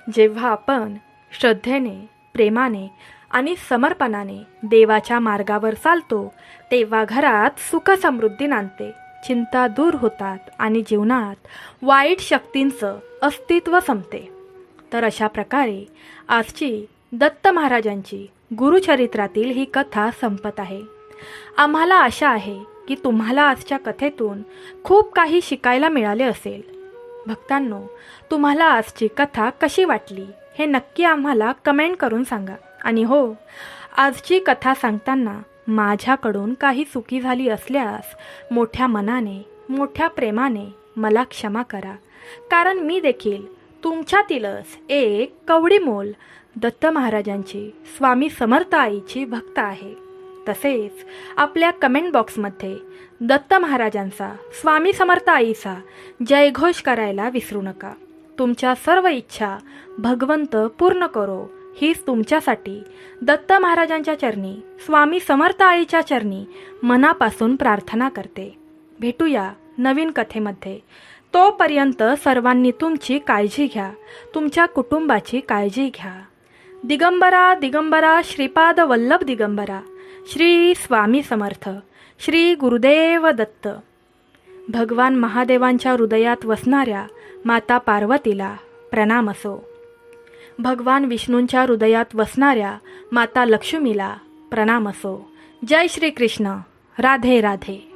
जेव्हा आपण श्रद्धेने, प्रेमाने आणि समर्पणाने देवाच्या मार्गावर चालतो, तेव्हा घरात सुखसमृद्धी नांदते, चिंता दूर होतात आणि जीवनात वाईट शक्तींचं अस्तित्व संपते. तर अशा प्रकारे आजची दत्त महाराजांची गुरुचरित्रातील ही कथा संपत आहे. आम्हाला आशा आहे की तुम्हाला आजच्या कथेतून खूप काही शिकायला मिळाले असेल. भक्तांनो, तुम्हाला आजची कथा कशी वाटली हे नक्की आम्हाला कमेंट करून सांगा. आणि हो, आजची कथा सांगताना माझ्याकडून काही चुकी झाली असल्यास मोठ्या मनाने, मोठ्या प्रेमाने मला क्षमा करा, कारण मी देखील तुमच्यातीलच एक कवडीमोल दत्त महाराजांची, स्वामी समर्थ आईची भक्त आहे. तसेच आपल्या कमेंट बॉक्समध्ये दत्त महाराजांचा, स्वामी समर्थ आईचा जयघोष करायला विसरू नका. तुमच्या सर्व इच्छा भगवंत पूर्ण करो, हीच तुमच्यासाठी दत्त महाराजांच्या चरणी, स्वामी समर्थ आईच्या चरणी मनापासून प्रार्थना करते. भेटूया नवीन कथेमध्ये. तोपर्यंत सर्वांनी तुमची काळजी घ्या, तुमच्या कुटुंबाची काळजी घ्या. दिगंबरा दिगंबरा श्रीपाद वल्लभ दिगंबरा. श्री स्वामी समर्थ. श्री गुरुदेव दत्त. भगवान महादेवांच्या हृदयात वसणाऱ्या माता पार्वतीला प्रणाम असो. भगवान विष्णूंच्या हृदयात वसणाऱ्या माता लक्ष्मीला प्रणाम असो. जय श्री कृष्ण. राधे राधे.